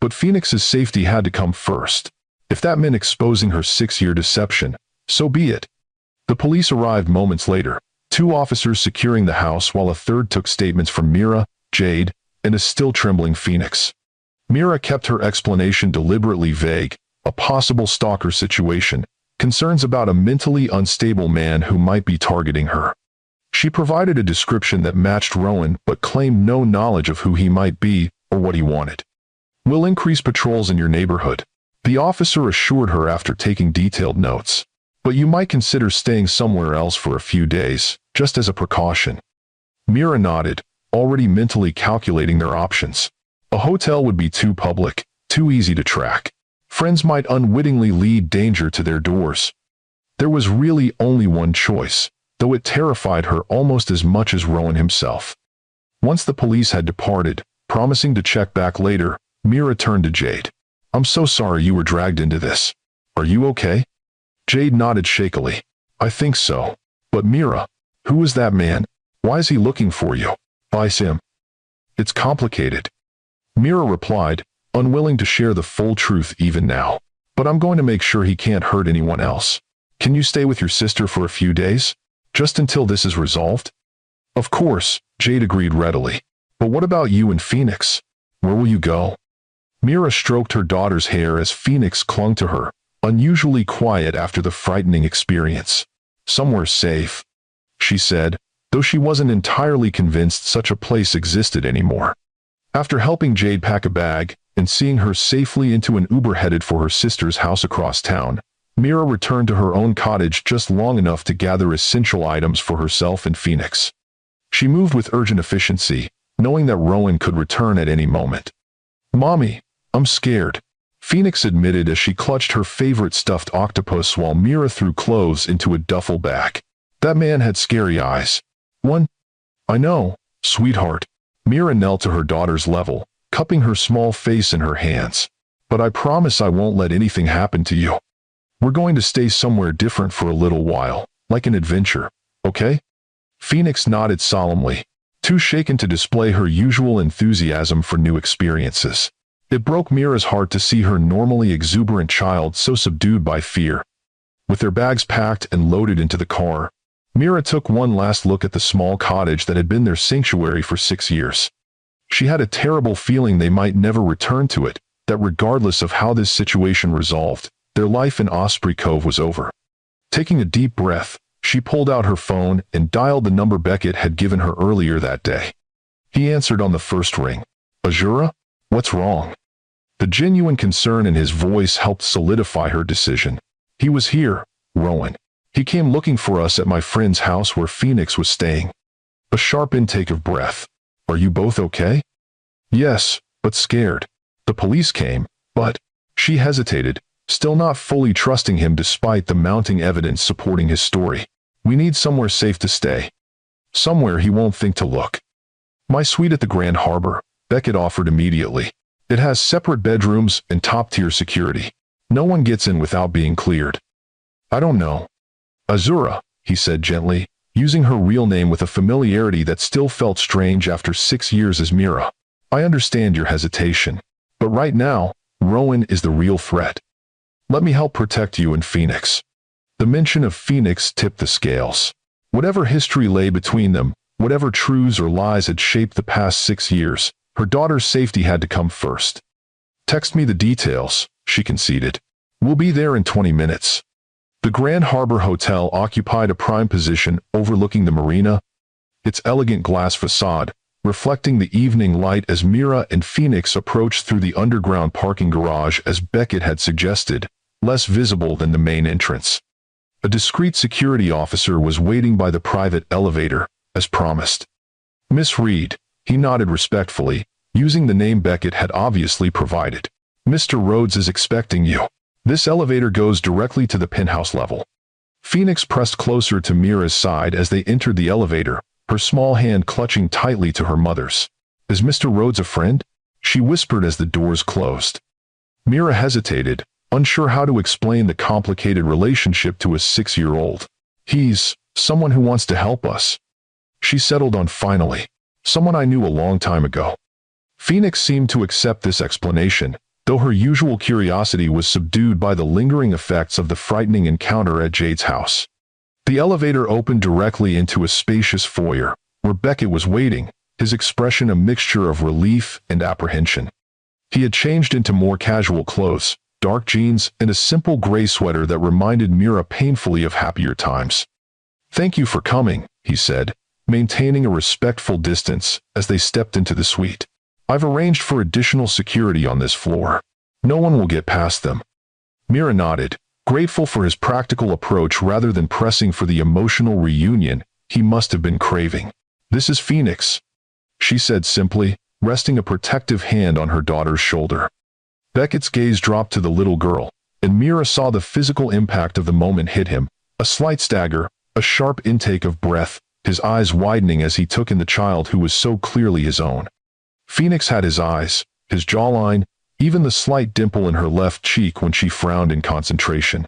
But Phoenix's safety had to come first. If that meant exposing her 6-year deception, so be it. The police arrived moments later, 2 officers securing the house while a third took statements from Mira, Jade, and a still trembling Phoenix. Mira kept her explanation deliberately vague, a possible stalker situation, concerns about a mentally unstable man who might be targeting her. She provided a description that matched Rowan but claimed no knowledge of who he might be or what he wanted. "We'll increase patrols in your neighborhood," the officer assured her after taking detailed notes. "But you might consider staying somewhere else for a few days, just as a precaution." Mira nodded, already mentally calculating their options. A hotel would be too public, too easy to track. Friends might unwittingly lead danger to their doors. There was really only one choice, though it terrified her almost as much as Rowan himself. Once the police had departed, promising to check back later, Mira turned to Jade. "I'm so sorry you were dragged into this. Are you okay?" Jade nodded shakily. "I think so. But Mira, who was that man? Why is he looking for you?" "Ice him." "It's complicated," Mira replied, unwilling to share the full truth even now. "But I'm going to make sure he can't hurt anyone else. Can you stay with your sister for a few days? Just until this is resolved?" "Of course," Jade agreed readily. "But what about you and Phoenix? Where will you go?" Mira stroked her daughter's hair as Phoenix clung to her, unusually quiet after the frightening experience. "Somewhere safe," she said, though she wasn't entirely convinced such a place existed anymore. After helping Jade pack a bag and seeing her safely into an Uber headed for her sister's house across town, Mira returned to her own cottage just long enough to gather essential items for herself and Phoenix. She moved with urgent efficiency, knowing that Rowan could return at any moment. "Mommy, I'm scared," Phoenix admitted as she clutched her favorite stuffed octopus while Mira threw clothes into a duffel bag. "That man had scary eyes." "One?" "I know, sweetheart." Mira knelt to her daughter's level, cupping her small face in her hands. "But I promise I won't let anything happen to you. We're going to stay somewhere different for a little while, like an adventure, okay?" Phoenix nodded solemnly, too shaken to display her usual enthusiasm for new experiences. It broke Mira's heart to see her normally exuberant child so subdued by fear. With their bags packed and loaded into the car, Mira took one last look at the small cottage that had been their sanctuary for 6 years. She had a terrible feeling they might never return to it, that regardless of how this situation resolved, their life in Osprey Cove was over. Taking a deep breath, she pulled out her phone and dialed the number Beckett had given her earlier that day. He answered on the first ring. "Azura? What's wrong?" The genuine concern in his voice helped solidify her decision. "He was here, Rowan. He came looking for us at my friend's house where Phoenix was staying." A sharp intake of breath. "Are you both okay?" "Yes, but scared. The police came, but..." She hesitated, still not fully trusting him despite the mounting evidence supporting his story. "We need somewhere safe to stay. Somewhere he won't think to look." "My suite at the Grand Harbor," Beckett offered immediately. "It has separate bedrooms and top-tier security. No one gets in without being cleared." "I don't know." "Azura," he said gently, using her real name with a familiarity that still felt strange after 6 years as Mira. "I understand your hesitation, but right now, Rowan is the real threat. Let me help protect you and Phoenix." The mention of Phoenix tipped the scales. Whatever history lay between them, whatever truths or lies had shaped the past 6 years, her daughter's safety had to come first. "Text me the details," she conceded. "We'll be there in 20 minutes." The Grand Harbor Hotel occupied a prime position overlooking the marina, its elegant glass facade reflecting the evening light as Mira and Phoenix approached through the underground parking garage as Beckett had suggested, less visible than the main entrance. A discreet security officer was waiting by the private elevator, as promised. "Miss Reed," he nodded respectfully, using the name Beckett had obviously provided. "Mr. Rhodes is expecting you. This elevator goes directly to the penthouse level." Phoenix pressed closer to Mira's side as they entered the elevator, her small hand clutching tightly to her mother's. "Is Mr. Rhodes a friend?" she whispered as the doors closed. Mira hesitated, unsure how to explain the complicated relationship to a 6-year-old. "He's someone who wants to help us," she settled on finally. "Someone I knew a long time ago." Phoenix seemed to accept this explanation, though her usual curiosity was subdued by the lingering effects of the frightening encounter at Jade's house. The elevator opened directly into a spacious foyer, where Beckett was waiting, his expression a mixture of relief and apprehension. He had changed into more casual clothes, dark jeans and a simple gray sweater that reminded Mira painfully of happier times. "Thank you for coming," he said, maintaining a respectful distance as they stepped into the suite. "I've arranged for additional security on this floor. No one will get past them." Mira nodded, grateful for his practical approach rather than pressing for the emotional reunion he must have been craving. "This is Phoenix," she said simply, resting a protective hand on her daughter's shoulder. Beckett's gaze dropped to the little girl, and Mira saw the physical impact of the moment hit him, a slight stagger, a sharp intake of breath, his eyes widening as he took in the child who was so clearly his own. Phoenix had his eyes, his jawline, even the slight dimple in her left cheek when she frowned in concentration.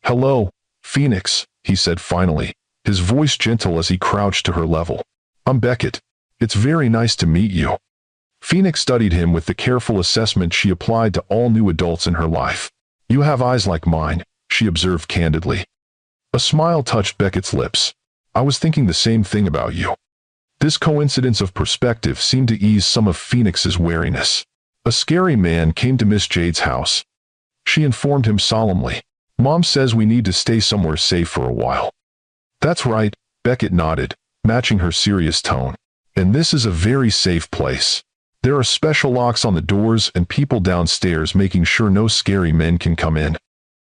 "Hello, Phoenix," he said finally, his voice gentle as he crouched to her level. "I'm Beckett. It's very nice to meet you." Phoenix studied him with the careful assessment she applied to all new adults in her life. "You have eyes like mine," she observed candidly. A smile touched Beckett's lips. "I was thinking the same thing about you." This coincidence of perspective seemed to ease some of Phoenix's wariness. "A scary man came to Miss Jade's house," she informed him solemnly. "Mom says we need to stay somewhere safe for a while." "That's right," Beckett nodded, matching her serious tone. And this is a very safe place. There are special locks on the doors and people downstairs making sure no scary men can come in.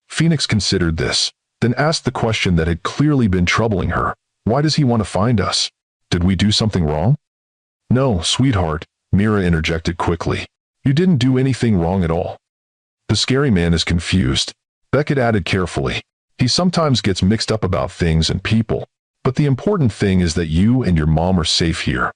Phoenix considered this, then asked the question that had clearly been troubling her. Why does he want to find us? Did we do something wrong? No, sweetheart, Mira interjected quickly. You didn't do anything wrong at all. The scary man is confused. Beckett added carefully. He sometimes gets mixed up about things and people, but the important thing is that you and your mom are safe here.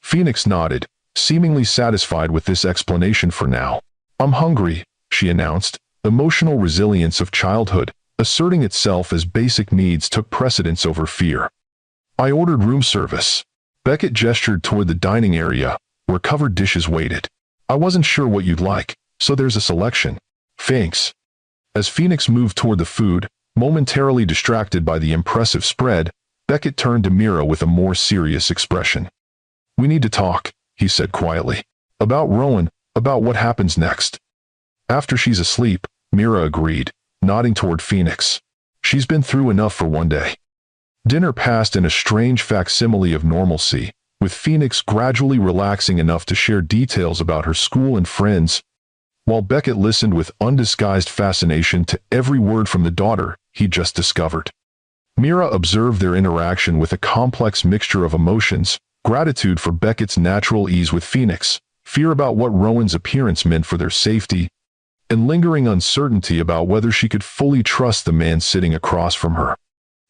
Phoenix nodded, seemingly satisfied with this explanation for now. I'm hungry, she announced. Emotional resilience of childhood, asserting itself as basic needs, took precedence over fear. I ordered room service. Beckett gestured toward the dining area, where covered dishes waited. I wasn't sure what you'd like, so there's a selection. Thanks. As Phoenix moved toward the food, momentarily distracted by the impressive spread, Beckett turned to Mira with a more serious expression. We need to talk, he said quietly. About Rowan, about what happens next. After she's asleep, Mira agreed, nodding toward Phoenix. She's been through enough for one day. Dinner passed in a strange facsimile of normalcy, with Phoenix gradually relaxing enough to share details about her school and friends, while Beckett listened with undisguised fascination to every word from the daughter he'd just discovered. Mira observed their interaction with a complex mixture of emotions, gratitude for Beckett's natural ease with Phoenix, fear about what Rowan's appearance meant for their safety, and lingering uncertainty about whether she could fully trust the man sitting across from her.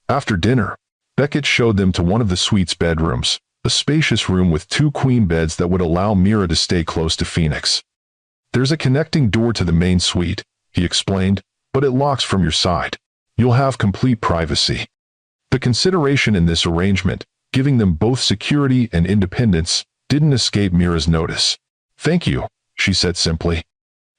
After dinner, Beckett showed them to one of the suite's bedrooms, a spacious room with 2 queen beds that would allow Mira to stay close to Phoenix. There's a connecting door to the main suite, he explained, but it locks from your side. You'll have complete privacy. The consideration in this arrangement, giving them both security and independence, didn't escape Mira's notice. Thank you, she said simply.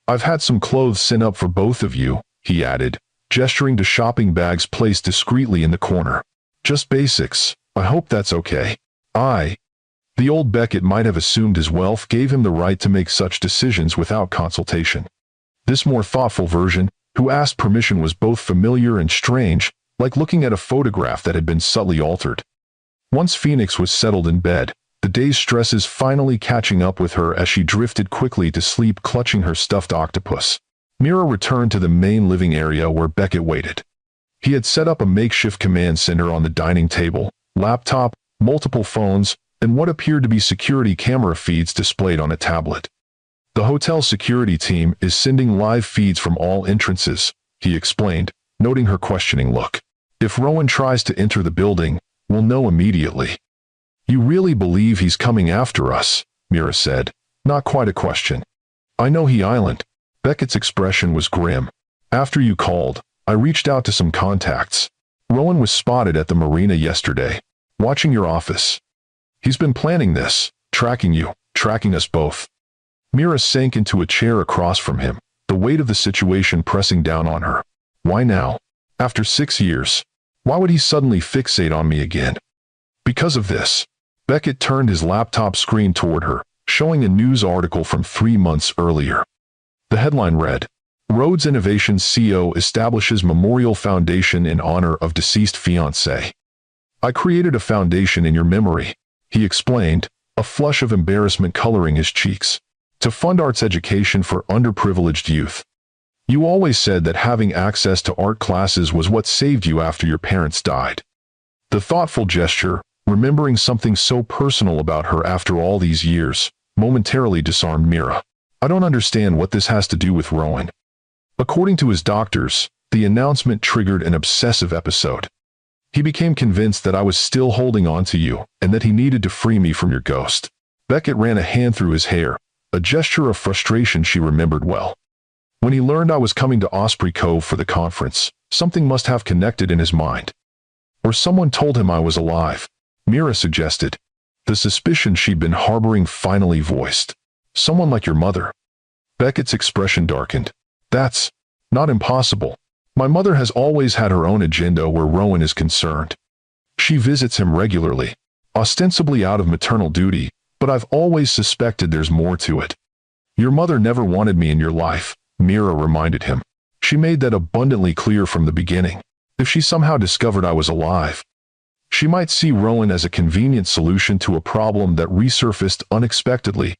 I've had some clothes sent up for both of you, he added, gesturing to shopping bags placed discreetly in the corner. Just basics. I hope that's okay. The old Beckett might have assumed his wealth gave him the right to make such decisions without consultation. This more thoughtful version, who asked permission, was both familiar and strange, like looking at a photograph that had been subtly altered. Once Phoenix was settled in bed, the day's stresses finally catching up with her as she drifted quickly to sleep clutching her stuffed octopus, Mira returned to the main living area where Beckett waited. He had set up a makeshift command center on the dining table, laptop, multiple phones, and what appeared to be security camera feeds displayed on a tablet. The hotel security team is sending live feeds from all entrances, he explained, noting her questioning look. If Rowan tries to enter the building, we'll know immediately. You really believe he's coming after us? Mira said, not quite a question. I know he island. Beckett's expression was grim. After you called, I reached out to some contacts. Rowan was spotted at the marina yesterday, watching your office. He's been planning this, tracking you, tracking us both. Mira sank into a chair across from him, the weight of the situation pressing down on her. Why now? After 6 years. Why would he suddenly fixate on me again? Because of this. Beckett turned his laptop screen toward her, showing a news article from 3 months earlier. The headline read, Rhodes Innovations CEO establishes memorial foundation in honor of deceased fiancé. I created a foundation in your memory, he explained, a flush of embarrassment coloring his cheeks, to fund arts education for underprivileged youth. You always said that having access to art classes was what saved you after your parents died. The thoughtful gesture, remembering something so personal about her after all these years, momentarily disarmed Mira. I don't understand what this has to do with Rowan. According to his doctors, the announcement triggered an obsessive episode. He became convinced that I was still holding on to you, and that he needed to free me from your ghost. Beckett ran a hand through his hair, a gesture of frustration she remembered well. When he learned I was coming to Osprey Cove for the conference, something must have connected in his mind. Or someone told him I was alive, Mira suggested. The suspicion she'd been harboring finally voiced. Someone like your mother. Beckett's expression darkened. That's not impossible. My mother has always had her own agenda where Rowan is concerned. She visits him regularly, ostensibly out of maternal duty, but I've always suspected there's more to it. Your mother never wanted me in your life, Mira reminded him. She made that abundantly clear from the beginning. If she somehow discovered I was alive, She might see Rowan as a convenient solution to a problem that resurfaced unexpectedly.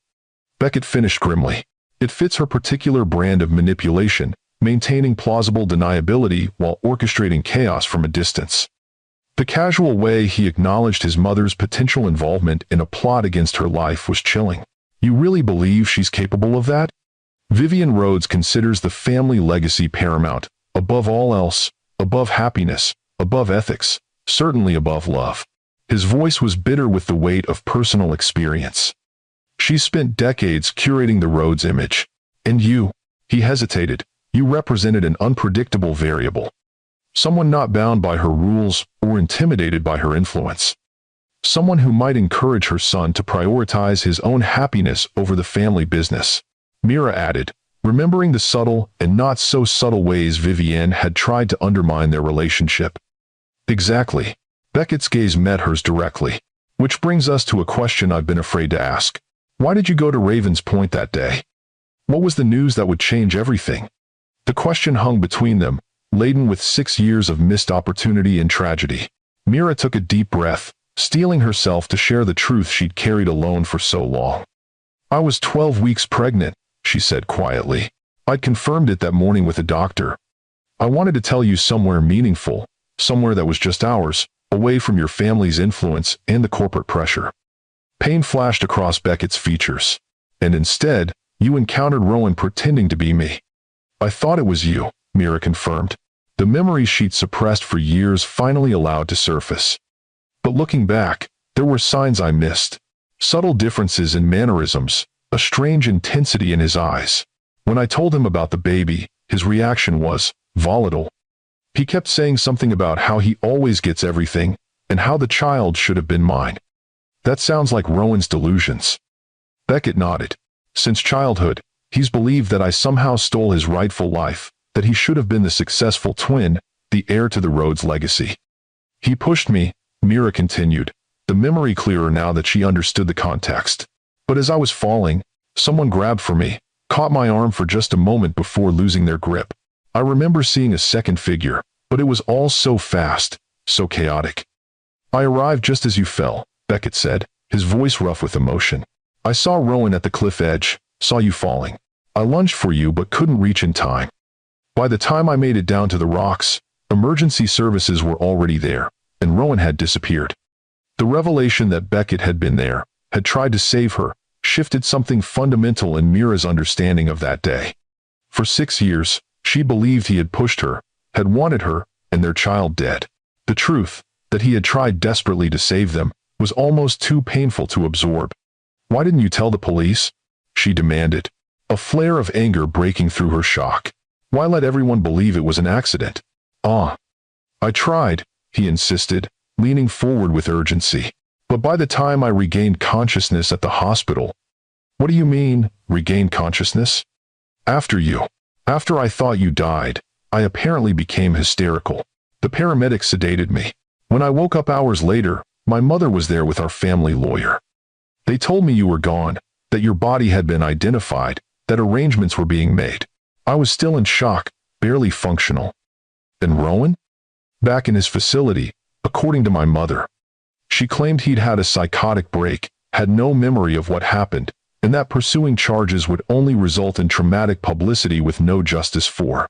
Beckett finished grimly. It fits her particular brand of manipulation, maintaining plausible deniability while orchestrating chaos from a distance. The casual way he acknowledged his mother's potential involvement in a plot against her life was chilling. You really believe she's capable of that? Vivian Rhodes considers the family legacy paramount, above all else, above happiness, above ethics, certainly above love. His voice was bitter with the weight of personal experience. She spent decades curating the Rhodes image. And you, he hesitated, you represented an unpredictable variable. Someone not bound by her rules or intimidated by her influence. Someone who might encourage her son to prioritize his own happiness over the family business. Mira added, remembering the subtle and not so subtle ways Vivienne had tried to undermine their relationship. Exactly. Beckett's gaze met hers directly. Which brings us to a question I've been afraid to ask. Why did you go to Ravens Point that day? What was the news that would change everything? The question hung between them, laden with 6 years of missed opportunity and tragedy. Mira took a deep breath, steeling herself to share the truth she'd carried alone for so long. I was 12 weeks pregnant, she said quietly. I'd confirmed it that morning with a doctor. I wanted to tell you somewhere meaningful, somewhere that was just ours, away from your family's influence and the corporate pressure. Pain flashed across Beckett's features. And instead, you encountered Rowan pretending to be me. I thought it was you, Mira confirmed. The memories she'd suppressed for years finally allowed to surface. But looking back, there were signs I missed. Subtle differences in mannerisms, a strange intensity in his eyes. When I told him about the baby, his reaction was volatile. He kept saying something about how he always gets everything, and how the child should have been mine. That sounds like Rowan's delusions. Beckett nodded. Since childhood, he's believed that I somehow stole his rightful life, that he should have been the successful twin, the heir to the Rhodes legacy. He pushed me, Mira continued, the memory clearer now that she understood the context. But as I was falling, someone grabbed for me, caught my arm for just a moment before losing their grip. I remember seeing a second figure, but it was all so fast, so chaotic. I arrived just as you fell, Beckett said, his voice rough with emotion. I saw Rowan at the cliff edge, saw you falling. I lunged for you but couldn't reach in time. By the time I made it down to the rocks, emergency services were already there, and Rowan had disappeared. The revelation that Beckett had been there, had tried to save her, shifted something fundamental in Mira's understanding of that day. For 6 years, she believed he had pushed her, had wanted her, and their child dead. The truth, that he had tried desperately to save them, was almost too painful to absorb. Why didn't you tell the police? She demanded, a flare of anger breaking through her shock. Why let everyone believe it was an accident? I tried, he insisted, leaning forward with urgency. But by the time I regained consciousness at the hospital— What do you mean, regained consciousness? After I thought you died, I apparently became hysterical. The paramedics sedated me. When I woke up hours later, my mother was there with our family lawyer. They told me you were gone, that your body had been identified, that arrangements were being made. I was still in shock, barely functional. And Rowan? Back in his facility, according to my mother. She claimed he'd had a psychotic break, had no memory of what happened, and that pursuing charges would only result in traumatic publicity with no justice for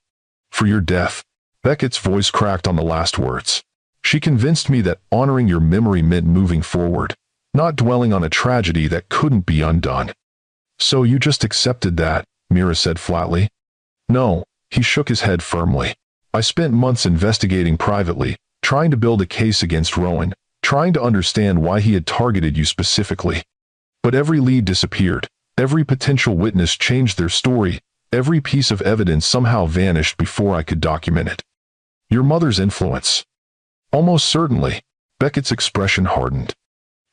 your death. Beckett's voice cracked on the last words. She convinced me that honoring your memory meant moving forward, not dwelling on a tragedy that couldn't be undone. So you just accepted that, Mira said flatly. No, he shook his head firmly. I spent months investigating privately, trying to build a case against Rowan, trying to understand why he had targeted you specifically. But every lead disappeared, every potential witness changed their story, every piece of evidence somehow vanished before I could document it. Your mother's influence. Almost certainly, Beckett's expression hardened.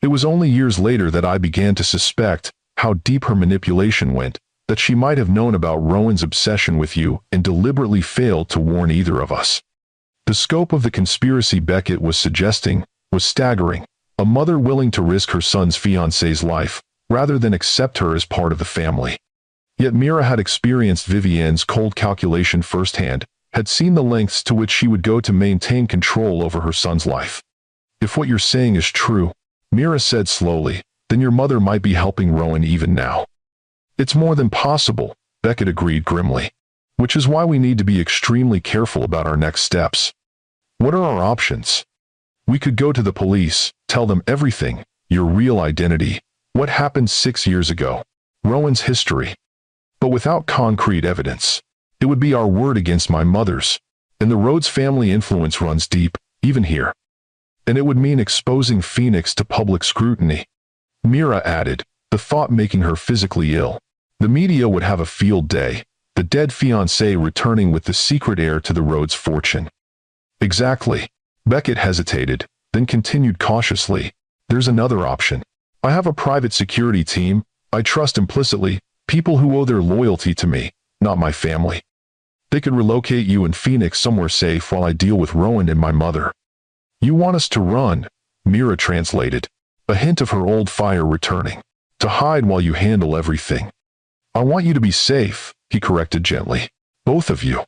It was only years later that I began to suspect how deep her manipulation went, that she might have known about Rowan's obsession with you and deliberately failed to warn either of us. The scope of the conspiracy Beckett was suggesting was staggering, a mother willing to risk her son's fiancé's life, rather than accept her as part of the family. Yet Mira had experienced Vivienne's cold calculation firsthand, had seen the lengths to which she would go to maintain control over her son's life. If what you're saying is true, Mira said slowly, then your mother might be helping Rowan even now. It's more than possible, Beckett agreed grimly. Which is why we need to be extremely careful about our next steps. What are our options? We could go to the police, tell them everything, your real identity, what happened 6 years ago, Rowan's history. But without concrete evidence, it would be our word against my mother's, and the Rhodes family influence runs deep, even here. And it would mean exposing Phoenix to public scrutiny. Mira added, the thought making her physically ill. The media would have a field day, the dead fiancé returning with the secret heir to the Rhodes fortune. Exactly. Beckett hesitated, then continued cautiously. There's another option. I have a private security team. I trust implicitly, people who owe their loyalty to me, not my family. They could relocate you and Phoenix somewhere safe while I deal with Rowan and my mother. You want us to run, Mira translated, a hint of her old fire returning, to hide while you handle everything. I want you to be safe, he corrected gently. Both of you.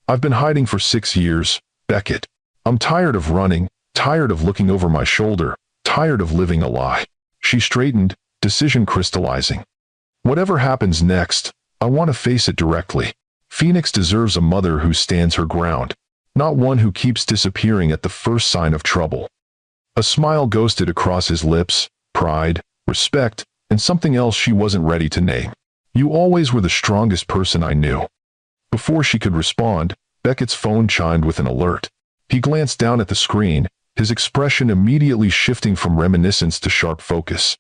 I've been hiding for 6 years, Beckett. I'm tired of running, tired of looking over my shoulder, tired of living a lie. She straightened, decision crystallizing. Whatever happens next, I want to face it directly. Phoenix deserves a mother who stands her ground, not one who keeps disappearing at the first sign of trouble. A smile ghosted across his lips, pride, respect, and something else she wasn't ready to name. You always were the strongest person I knew. Before she could respond, Beckett's phone chimed with an alert. He glanced down at the screen, his expression immediately shifting from reminiscence to sharp focus.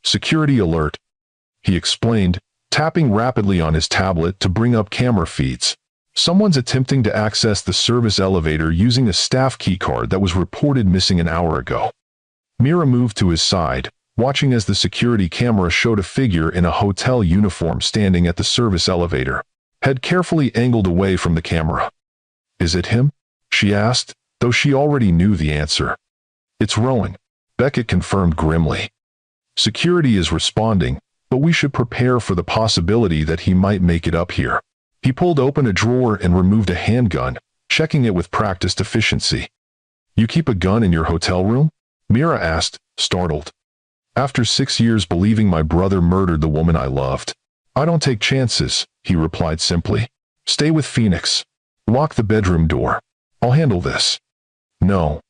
Security alert, he explained, tapping rapidly on his tablet to bring up camera feeds. Someone's attempting to access the service elevator using a staff keycard that was reported missing an hour ago. Mira moved to his side, watching as the security camera showed a figure in a hotel uniform standing at the service elevator, head carefully angled away from the camera. Is it him? She asked, though she already knew the answer. It's Rowan, Beckett confirmed grimly. Security is responding, but we should prepare for the possibility that he might make it up here. He pulled open a drawer and removed a handgun, checking it with practiced efficiency. You keep a gun in your hotel room? Mira asked, startled. After 6 years believing my brother murdered the woman I loved. I don't take chances, he replied simply. Stay with Phoenix. Lock the bedroom door. I'll handle this. No.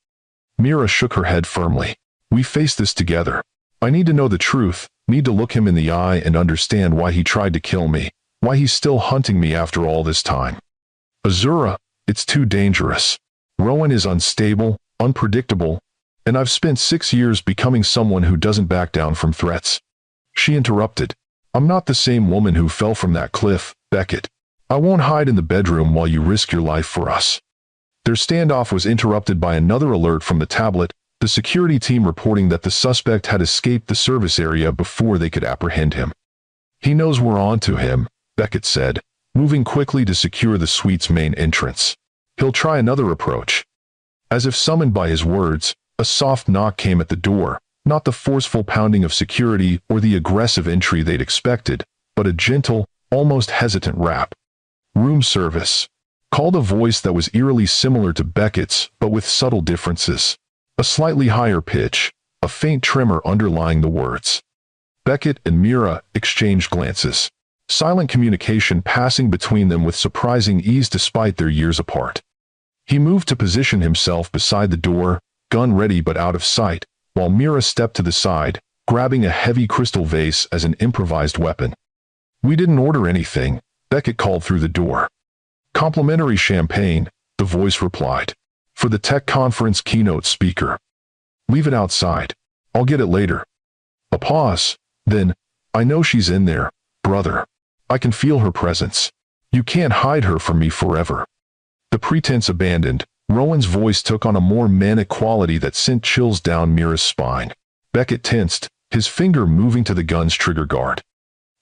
Mira shook her head firmly. We face this together. I need to know the truth, need to look him in the eye and understand why he tried to kill me, why he's still hunting me after all this time. Azura, it's too dangerous. Rowan is unstable, unpredictable, and I've spent 6 years becoming someone who doesn't back down from threats. She interrupted. I'm not the same woman who fell from that cliff, Beckett. I won't hide in the bedroom while you risk your life for us. Their standoff was interrupted by another alert from the tablet, the security team reporting that the suspect had escaped the service area before they could apprehend him. He knows we're on to him, Beckett said, moving quickly to secure the suite's main entrance. He'll try another approach. As if summoned by his words, a soft knock came at the door, not the forceful pounding of security or the aggressive entry they'd expected, but a gentle, almost hesitant rap. Room service, called a voice that was eerily similar to Beckett's, but with subtle differences. A slightly higher pitch, a faint tremor underlying the words. Beckett and Mira exchanged glances, silent communication passing between them with surprising ease despite their years apart. He moved to position himself beside the door, gun ready but out of sight, while Mira stepped to the side, grabbing a heavy crystal vase as an improvised weapon. We didn't order anything, Beckett called through the door. Complimentary champagne, the voice replied. For the tech conference keynote speaker. Leave it outside. I'll get it later. A pause. Then, I know she's in there, brother. I can feel her presence. You can't hide her from me forever. The pretense abandoned, Rowan's voice took on a more manic quality that sent chills down Mira's spine. Beckett tensed, his finger moving to the gun's trigger guard.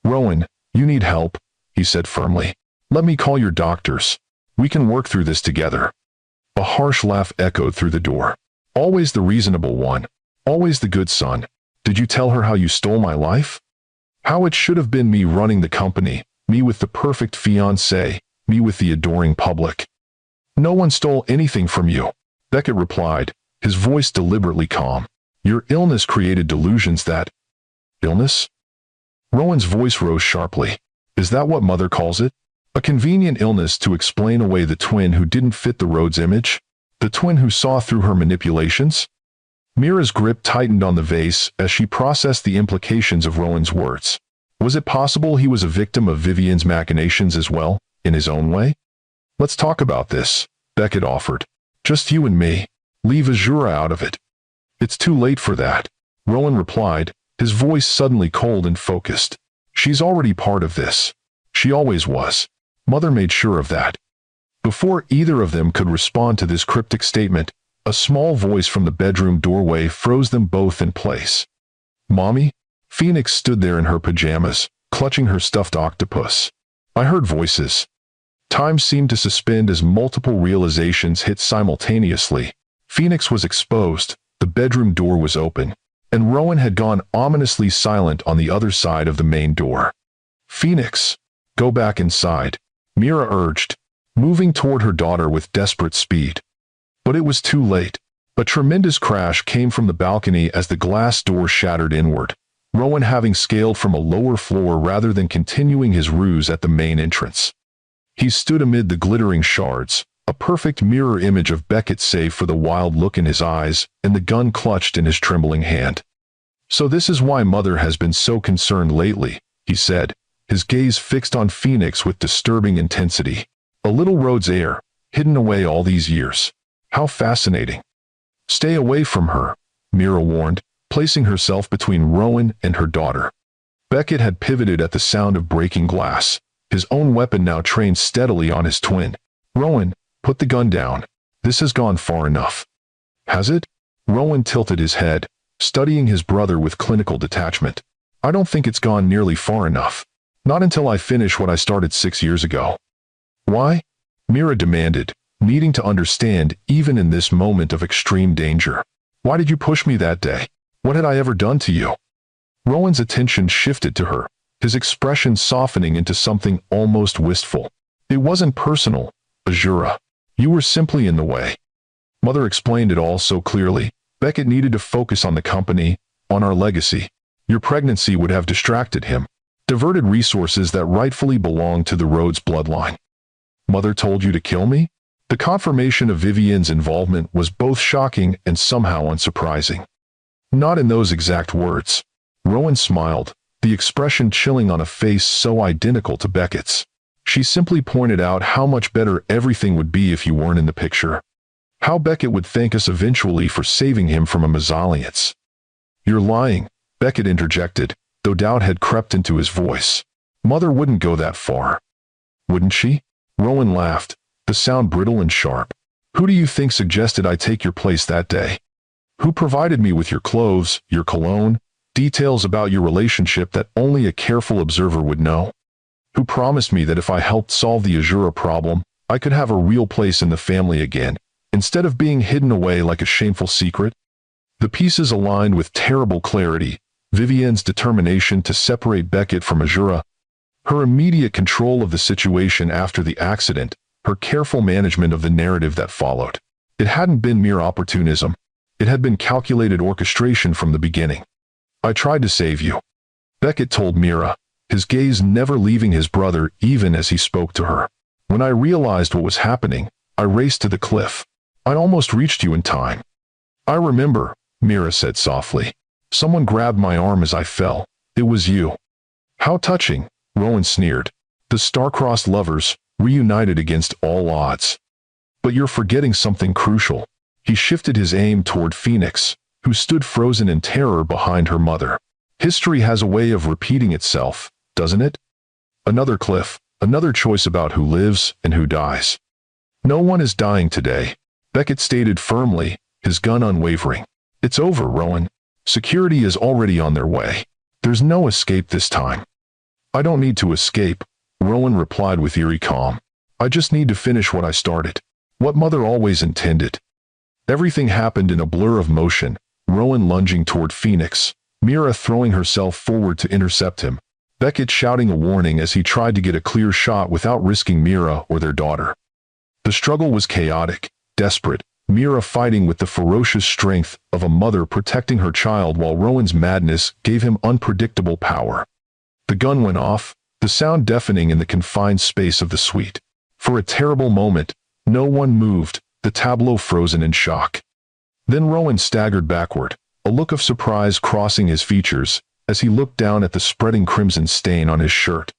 Rowan, you need help, he said firmly. Let me call your doctors. We can work through this together. A harsh laugh echoed through the door. Always the reasonable one. Always the good son. Did you tell her how you stole my life? How it should have been me running the company, me with the perfect fiancé, me with the adoring public. No one stole anything from you, Beckett replied, his voice deliberately calm. Your illness created delusions that... Illness? Rowan's voice rose sharply. Is that what Mother calls it? A convenient illness to explain away the twin who didn't fit the Rhodes image? The twin who saw through her manipulations? Mira's grip tightened on the vase as she processed the implications of Rowan's words. Was it possible he was a victim of Vivian's machinations as well, in his own way? Let's talk about this, Beckett offered. Just you and me. Leave Azura out of it. It's too late for that, Rowan replied, his voice suddenly cold and focused. She's already part of this. She always was. Mother made sure of that. Before either of them could respond to this cryptic statement, a small voice from the bedroom doorway froze them both in place. Mommy? Phoenix stood there in her pajamas, clutching her stuffed octopus. I heard voices. Time seemed to suspend as multiple realizations hit simultaneously. Phoenix was exposed, the bedroom door was open, and Rowan had gone ominously silent on the other side of the main door. Phoenix, go back inside, Mira urged, moving toward her daughter with desperate speed. But it was too late. A tremendous crash came from the balcony as the glass door shattered inward, Rowan having scaled from a lower floor rather than continuing his ruse at the main entrance. He stood amid the glittering shards, a perfect mirror image of Beckett save for the wild look in his eyes and the gun clutched in his trembling hand. So this is why Mother has been so concerned lately, he said, his gaze fixed on Phoenix with disturbing intensity. A little Rhodes heir, hidden away all these years. How fascinating. Stay away from her, Mira warned, placing herself between Rowan and her daughter. Beckett had pivoted at the sound of breaking glass, his own weapon now trained steadily on his twin. Rowan, put the gun down. This has gone far enough. Has it? Rowan tilted his head, studying his brother with clinical detachment. I don't think it's gone nearly far enough. Not until I finish what I started 6 years ago. Why? Mira demanded, needing to understand even in this moment of extreme danger. Why did you push me that day? What had I ever done to you? Rowan's attention shifted to her, his expression softening into something almost wistful. It wasn't personal, Azura. You were simply in the way. Mother explained it all so clearly. Beckett needed to focus on the company, on our legacy. Your pregnancy would have distracted him, diverted resources that rightfully belonged to the Rhodes bloodline. Mother told you to kill me? The confirmation of Vivian's involvement was both shocking and somehow unsurprising. Not in those exact words. Rowan smiled, the expression chilling on a face so identical to Beckett's. She simply pointed out how much better everything would be if you weren't in the picture. How Beckett would thank us eventually for saving him from a mesalliance. You're lying, Beckett interjected, though doubt had crept into his voice. Mother wouldn't go that far. Wouldn't she? Rowan laughed, the sound brittle and sharp. Who do you think suggested I take your place that day? Who provided me with your clothes, your cologne, details about your relationship that only a careful observer would know? Who promised me that if I helped solve the Azura problem, I could have a real place in the family again, instead of being hidden away like a shameful secret? The pieces aligned with terrible clarity, Vivian's determination to separate Beckett from Azura, her immediate control of the situation after the accident, her careful management of the narrative that followed. It hadn't been mere opportunism. It had been calculated orchestration from the beginning. I tried to save you, Beckett told Mira, his gaze never leaving his brother even as he spoke to her. When I realized what was happening, I raced to the cliff. I almost reached you in time. I remember, Mira said softly. Someone grabbed my arm as I fell. It was you. How touching, Rowan sneered. The star-crossed lovers, reunited against all odds. But you're forgetting something crucial. He shifted his aim toward Phoenix, who stood frozen in terror behind her mother. History has a way of repeating itself, doesn't it? Another cliff, another choice about who lives and who dies. No one is dying today, Beckett stated firmly, his gun unwavering. It's over, Rowan. Security is already on their way. There's no escape this time. I don't need to escape, Rowan replied with eerie calm. I just need to finish what I started. What Mother always intended. Everything happened in a blur of motion, Rowan lunging toward Phoenix, Mira throwing herself forward to intercept him, Beckett shouting a warning as he tried to get a clear shot without risking Mira or their daughter. The struggle was chaotic, desperate, Mira fighting with the ferocious strength of a mother protecting her child while Rowan's madness gave him unpredictable power. The gun went off, the sound deafening in the confined space of the suite. For a terrible moment, no one moved, the tableau frozen in shock. Then Rowan staggered backward, a look of surprise crossing his features as he looked down at the spreading crimson stain on his shirt.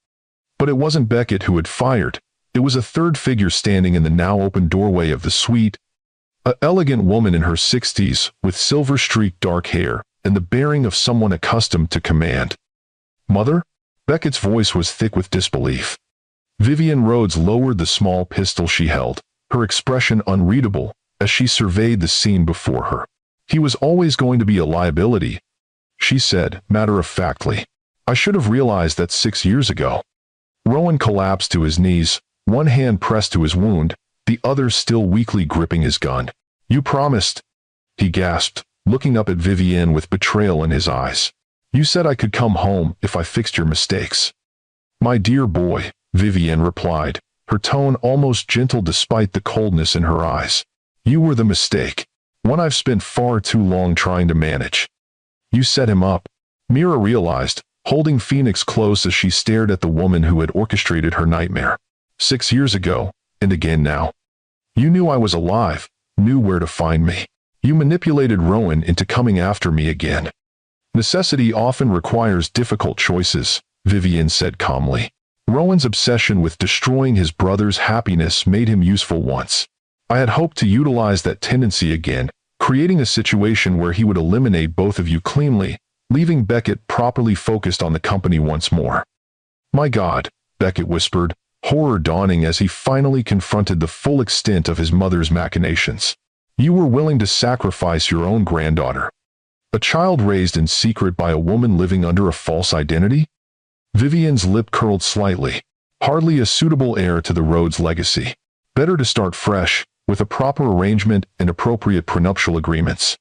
But it wasn't Beckett who had fired. It was a third figure standing in the now open doorway of the suite, an elegant woman in her 60s with silver-streaked dark hair and the bearing of someone accustomed to command. "Mother?" Beckett's voice was thick with disbelief. Vivian Rhodes lowered the small pistol she held, her expression unreadable as she surveyed the scene before her. "He was always going to be a liability," she said, matter-of-factly. "I should have realized that 6 years ago." Rowan collapsed to his knees, one hand pressed to his wound, the other still weakly gripping his gun. "You promised," he gasped, looking up at Vivian with betrayal in his eyes. "You said I could come home if I fixed your mistakes." "My dear boy," Vivian replied, her tone almost gentle despite the coldness in her eyes. "You were the mistake, one I've spent far too long trying to manage." "You set him up," Mira realized, holding Phoenix close as she stared at the woman who had orchestrated her nightmare. 6 years ago, and again now. "You knew I was alive, knew where to find me. You manipulated Rowan into coming after me again." "Necessity often requires difficult choices," Vivian said calmly. "Rowan's obsession with destroying his brother's happiness made him useful once. I had hoped to utilize that tendency again, creating a situation where he would eliminate both of you cleanly, leaving Beckett properly focused on the company once more." "My God," Beckett whispered, horror dawning as he finally confronted the full extent of his mother's machinations. "You were willing to sacrifice your own granddaughter. A child raised in secret by a woman living under a false identity?" Vivian's lip curled slightly. Hardly a suitable heir to the Rhodes legacy. Better to start fresh, with a proper arrangement and appropriate prenuptial agreements.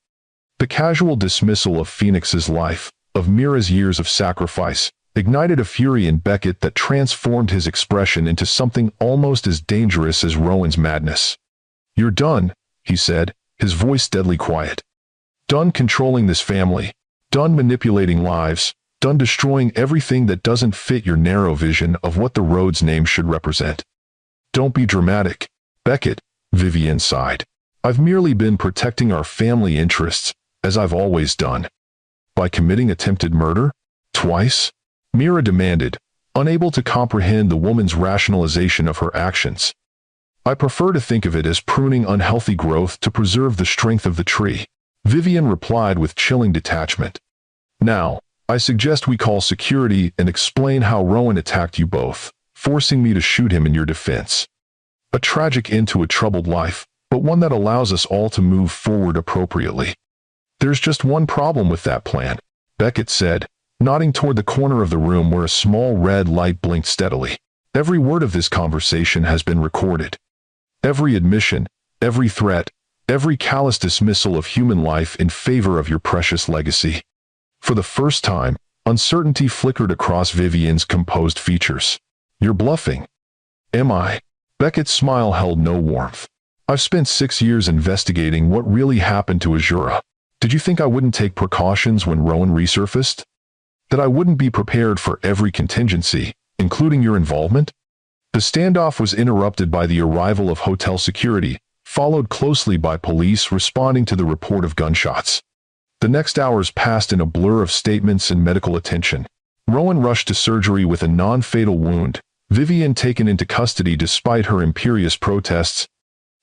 The casual dismissal of Phoenix's life, of Mira's years of sacrifice, ignited a fury in Beckett that transformed his expression into something almost as dangerous as Rowan's madness. "You're done," he said, his voice deadly quiet. "Done controlling this family, done manipulating lives, done destroying everything that doesn't fit your narrow vision of what the Rhodes name should represent." "Don't be dramatic, Beckett," Vivian sighed. "I've merely been protecting our family interests, as I've always done." "By committing attempted murder? Twice?" Mira demanded, unable to comprehend the woman's rationalization of her actions. "I prefer to think of it as pruning unhealthy growth to preserve the strength of the tree," Vivian replied with chilling detachment. "Now, I suggest we call security and explain how Rowan attacked you both, forcing me to shoot him in your defense. A tragic end to a troubled life, but one that allows us all to move forward appropriately." "There's just one problem with that plan," Beckett said, nodding toward the corner of the room where a small red light blinked steadily. "Every word of this conversation has been recorded. Every admission, every threat, every callous dismissal of human life in favor of your precious legacy." For the first time, uncertainty flickered across Vivian's composed features. "You're bluffing." "Am I?" Beckett's smile held no warmth. "I've spent 6 years investigating what really happened to Azura. Did you think I wouldn't take precautions when Rowan resurfaced? That I wouldn't be prepared for every contingency, including your involvement?" The standoff was interrupted by the arrival of hotel security, followed closely by police responding to the report of gunshots. The next hours passed in a blur of statements and medical attention. Rowan rushed to surgery with a non-fatal wound, Vivian taken into custody despite her imperious protests,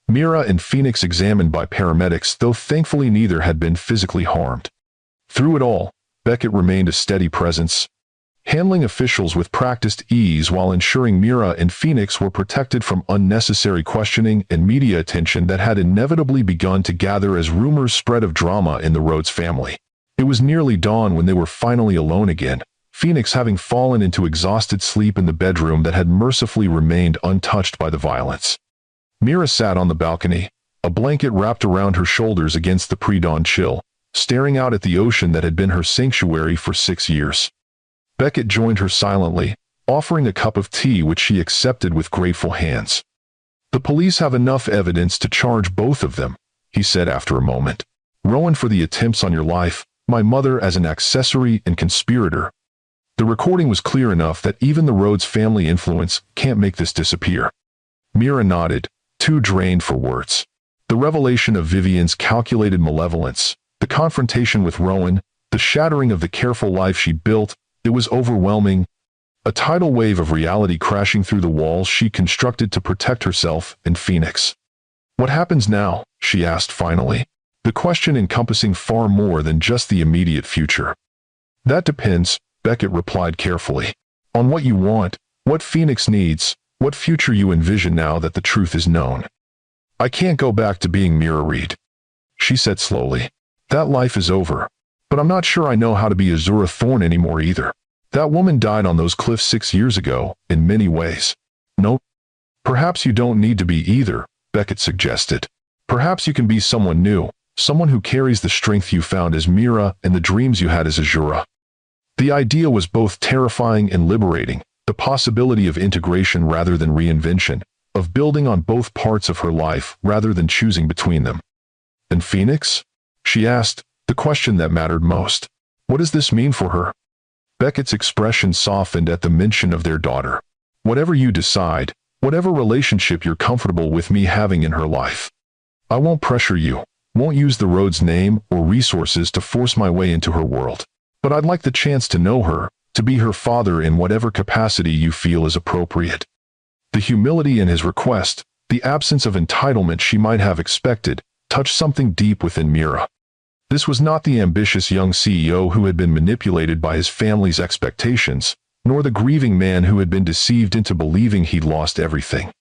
Mira and Phoenix examined by paramedics, though thankfully neither had been physically harmed. Through it all, Beckett remained a steady presence, handling officials with practiced ease while ensuring Mira and Phoenix were protected from unnecessary questioning and media attention that had inevitably begun to gather as rumors spread of drama in the Rhodes family. It was nearly dawn when they were finally alone again, Phoenix having fallen into exhausted sleep in the bedroom that had mercifully remained untouched by the violence. Mira sat on the balcony, a blanket wrapped around her shoulders against the pre-dawn chill, staring out at the ocean that had been her sanctuary for 6 years. Beckett joined her silently, offering a cup of tea which she accepted with grateful hands. "The police have enough evidence to charge both of them," he said after a moment. "Rowan for the attempts on your life, my mother as an accessory and conspirator." The recording was clear enough that even the Rhodes family influence can't make this disappear. Mira nodded, too drained for words. The revelation of Vivian's calculated malevolence, the confrontation with Rowan, the shattering of the careful life she built, it was overwhelming. A tidal wave of reality crashing through the walls she constructed to protect herself and Phoenix. "What happens now?" she asked finally, the question encompassing far more than just the immediate future. "That depends," Beckett replied carefully, "on what you want, what Phoenix needs, what future you envision now that the truth is known." "I can't go back to being Mira Reed," she said slowly. "That life is over. But I'm not sure I know how to be Azura Thorne anymore either. That woman died on those cliffs 6 years ago, in many ways." "No. Perhaps you don't need to be either," Beckett suggested. "Perhaps you can be someone new, someone who carries the strength you found as Mira and the dreams you had as Azura." The idea was both terrifying and liberating, the possibility of integration rather than reinvention, of building on both parts of her life rather than choosing between them. "And Phoenix?" she asked, the question that mattered most. "What does this mean for her?" Beckett's expression softened at the mention of their daughter. "Whatever you decide, whatever relationship you're comfortable with me having in her life. I won't pressure you, won't use the Rhodes name or resources to force my way into her world. But I'd like the chance to know her, to be her father in whatever capacity you feel is appropriate." The humility in his request, the absence of entitlement she might have expected, touched something deep within Mira. This was not the ambitious young CEO who had been manipulated by his family's expectations, nor the grieving man who had been deceived into believing he'd lost everything.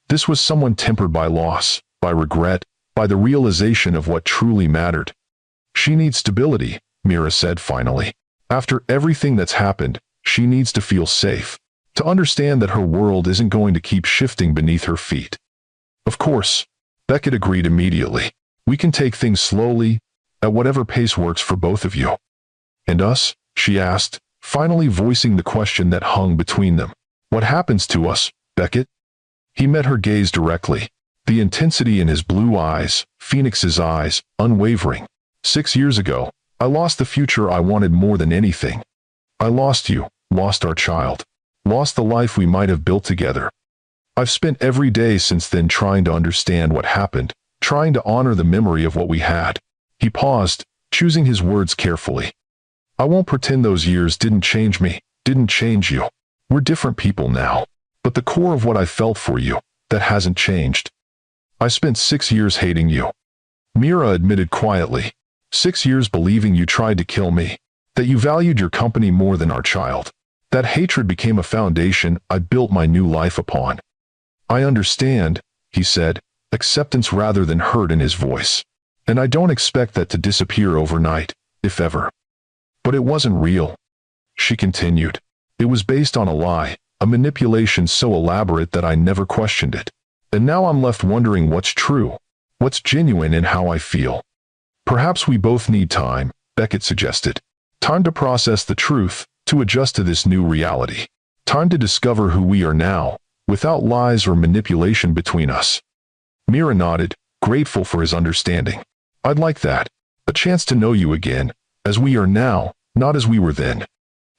This was someone tempered by loss, by regret, by the realization of what truly mattered. "She needs stability," Mira said finally. "After everything that's happened, she needs to feel safe, to understand that her world isn't going to keep shifting beneath her feet." "Of course," Beckett agreed immediately. "We can take things slowly, at whatever pace works for both of you." "And us?" she asked, finally voicing the question that hung between them. "What happens to us, Beckett?" He met her gaze directly, the intensity in his blue eyes, Phoenix's eyes, unwavering. "6 years ago, I lost the future I wanted more than anything. I lost you, lost our child, lost the life we might have built together. I've spent every day since then trying to understand what happened, trying to honor the memory of what we had." He paused, choosing his words carefully. "I won't pretend those years didn't change me, didn't change you. We're different people now. But the core of what I felt for you, that hasn't changed. I spent 6 years hating you." Mira admitted quietly. 6 years believing you tried to kill me, that you valued your company more than our child. That hatred became a foundation I built my new life upon." "I understand," he said, acceptance rather than hurt in his voice. "And I don't expect that to disappear overnight, if ever." "But it wasn't real," she continued. "It was based on a lie, a manipulation so elaborate that I never questioned it. And now I'm left wondering what's true, what's genuine in how I feel." "Perhaps we both need time," Beckett suggested. "Time to process the truth, to adjust to this new reality. Time to discover who we are now, without lies or manipulation between us." Mira nodded, grateful for his understanding. "I'd like that. A chance to know you again, as we are now, not as we were then."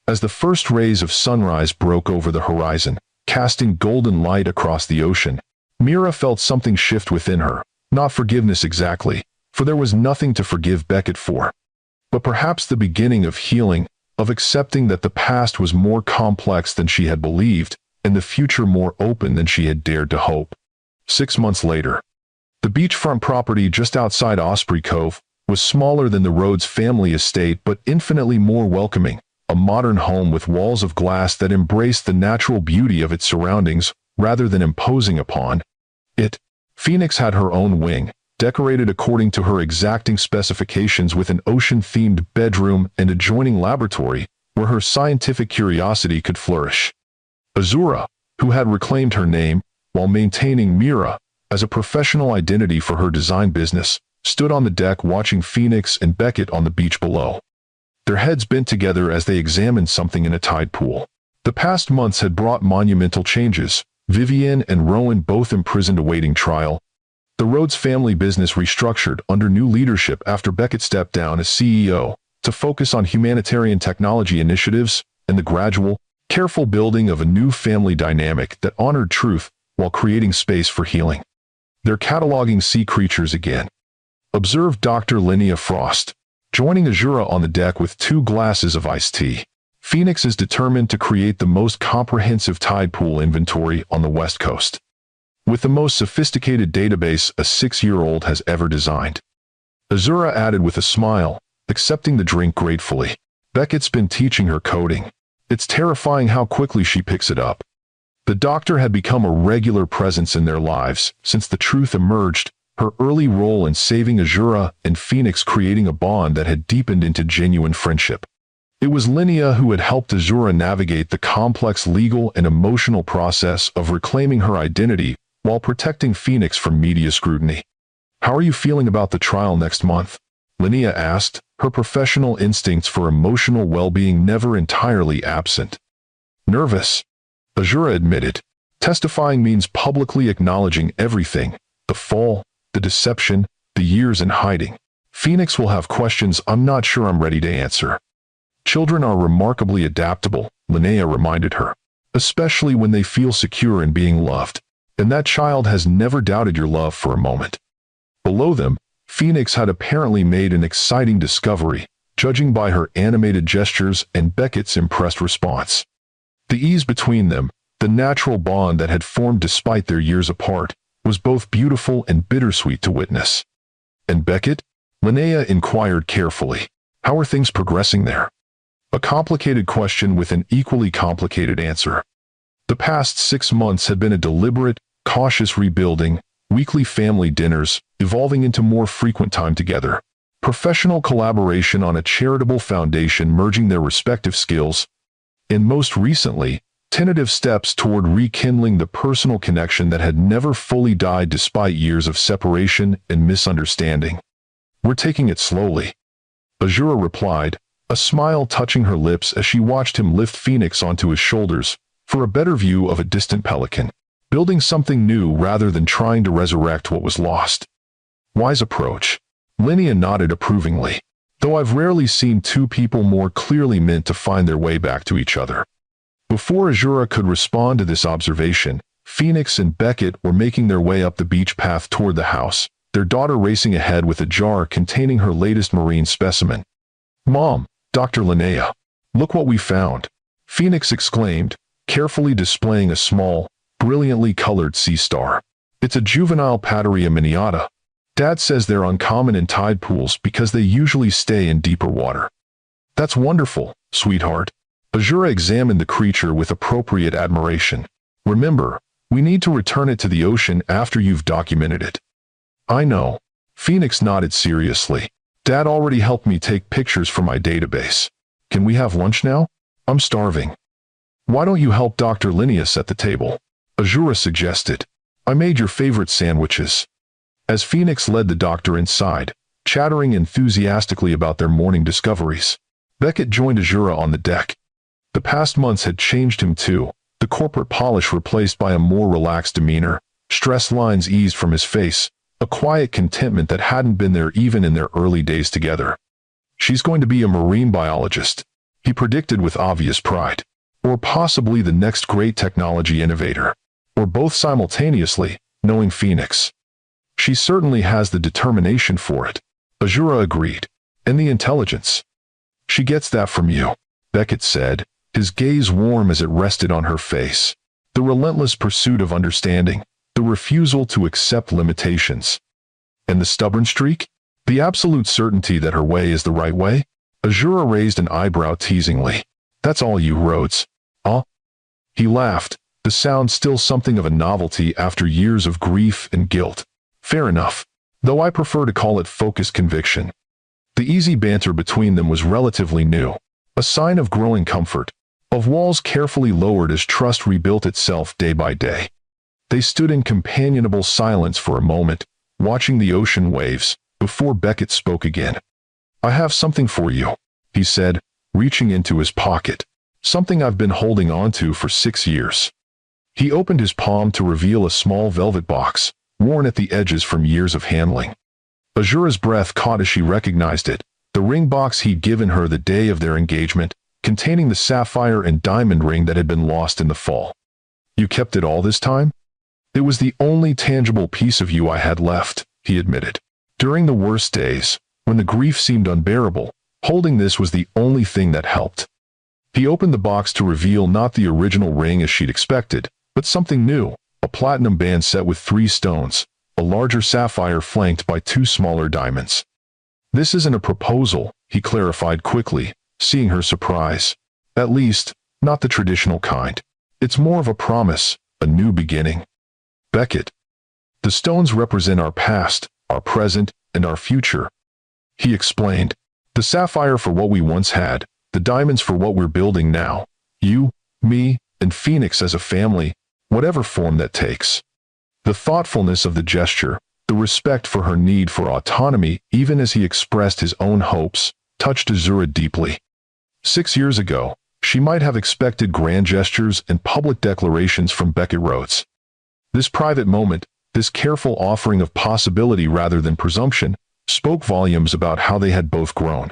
As the first rays of sunrise broke over the horizon, casting golden light across the ocean, Mira felt something shift within her, not forgiveness exactly, for there was nothing to forgive Beckett for. But perhaps the beginning of healing, of accepting that the past was more complex than she had believed, and the future more open than she had dared to hope. 6 months later. The beachfront property just outside Osprey Cove was smaller than the Rhodes family estate but infinitely more welcoming, a modern home with walls of glass that embraced the natural beauty of its surroundings rather than imposing upon it. Phoenix had her own wing, decorated according to her exacting specifications with an ocean-themed bedroom and adjoining laboratory where her scientific curiosity could flourish. Azura, who had reclaimed her name, while maintaining Mira as a professional identity for her design business, stood on the deck watching Phoenix and Beckett on the beach below. Their heads bent together as they examined something in a tide pool. The past months had brought monumental changes, Vivian and Rowan both imprisoned awaiting trial. The Rhodes family business restructured under new leadership after Beckett stepped down as CEO to focus on humanitarian technology initiatives and the gradual, careful building of a new family dynamic that honored truth while creating space for healing. They're cataloging sea creatures again, observed Dr. Linnea Frost, joining Azura on the deck with 2 glasses of iced tea. Phoenix is determined to create the most comprehensive tide pool inventory on the West Coast, with the most sophisticated database a 6-year-old has ever designed. Azura added with a smile, accepting the drink gratefully. Beckett's been teaching her coding. It's terrifying how quickly she picks it up. The doctor had become a regular presence in their lives since the truth emerged, her early role in saving Azura and Phoenix creating a bond that had deepened into genuine friendship. It was Linnea who had helped Azura navigate the complex legal and emotional process of reclaiming her identity while protecting Phoenix from media scrutiny. "How are you feeling about the trial next month?" Linnea asked, her professional instincts for emotional well-being never entirely absent. "Nervous," Azura admitted. "Testifying means publicly acknowledging everything, the fall, the deception, the years in hiding. Phoenix will have questions I'm not sure I'm ready to answer." "Children are remarkably adaptable," Linnea reminded her, "especially when they feel secure in being loved. And that child has never doubted your love for a moment." Below them, Phoenix had apparently made an exciting discovery, judging by her animated gestures and Beckett's impressed response. The ease between them, the natural bond that had formed despite their years apart, was both beautiful and bittersweet to witness. "And Beckett?" Linnea inquired carefully. "How are things progressing there?" A complicated question with an equally complicated answer. The past 6 months had been a deliberate, cautious rebuilding, weekly family dinners, evolving into more frequent time together, professional collaboration on a charitable foundation merging their respective skills, and most recently, tentative steps toward rekindling the personal connection that had never fully died despite years of separation and misunderstanding. "We're taking it slowly," Azura replied, a smile touching her lips as she watched him lift Phoenix onto his shoulders for a better view of a distant pelican, building something new rather than trying to resurrect what was lost. "Wise approach." Linnea nodded approvingly, though I've rarely seen 2 people more clearly meant to find their way back to each other. Before Azura could respond to this observation, Phoenix and Beckett were making their way up the beach path toward the house, their daughter racing ahead with a jar containing her latest marine specimen. "Mom, Dr. Linnea, look what we found," Phoenix exclaimed, carefully displaying a small, brilliantly colored sea star. "It's a juvenile Pateria miniata. Dad says they're uncommon in tide pools because they usually stay in deeper water." "That's wonderful, sweetheart." Azura examined the creature with appropriate admiration. "Remember, we need to return it to the ocean after you've documented it." "I know." Phoenix nodded seriously. "Dad already helped me take pictures for my database. Can we have lunch now? I'm starving." "Why don't you help Dr. Linnea set the table?" Azura suggested. "I made your favorite sandwiches." As Phoenix led the doctor inside, chattering enthusiastically about their morning discoveries, Beckett joined Azura on the deck. The past months had changed him too, the corporate polish replaced by a more relaxed demeanor, stress lines eased from his face, a quiet contentment that hadn't been there even in their early days together. "She's going to be a marine biologist," he predicted with obvious pride. "Or possibly the next great technology innovator. Or both simultaneously, knowing Phoenix. She certainly has the determination for it," Azura agreed. "And the intelligence." "She gets that from you," Beckett said, his gaze warm as it rested on her face. "The relentless pursuit of understanding, the refusal to accept limitations." "And the stubborn streak? The absolute certainty that her way is the right way?" Azura raised an eyebrow teasingly. "That's all you, Rhodes." "Huh?" He laughed, the sound still something of a novelty after years of grief and guilt. "Fair enough, though I prefer to call it focused conviction." The easy banter between them was relatively new, a sign of growing comfort, of walls carefully lowered as trust rebuilt itself day by day. They stood in companionable silence for a moment, watching the ocean waves, before Beckett spoke again. "I have something for you," he said, reaching into his pocket. "Something I've been holding on to for 6 years." He opened his palm to reveal a small velvet box, worn at the edges from years of handling. Azura's breath caught as she recognized it, the ring box he'd given her the day of their engagement, containing the sapphire and diamond ring that had been lost in the fall. "You kept it all this time?" "It was the only tangible piece of you I had left," he admitted. "During the worst days, when the grief seemed unbearable, holding this was the only thing that helped." He opened the box to reveal not the original ring as she'd expected, but something new, a platinum band set with 3 stones, a larger sapphire flanked by 2 smaller diamonds. "This isn't a proposal," he clarified quickly, seeing her surprise. "At least, not the traditional kind. It's more of a promise, a new beginning." "Beckett, the stones represent our past, our present, and our future," he explained. "The sapphire for what we once had, the diamonds for what we're building now. You, me, and Phoenix as a family, whatever form that takes." The thoughtfulness of the gesture, the respect for her need for autonomy even as he expressed his own hopes, touched Azura deeply. 6 years ago, she might have expected grand gestures and public declarations from Beckett Rhodes. This private moment, this careful offering of possibility rather than presumption, spoke volumes about how they had both grown.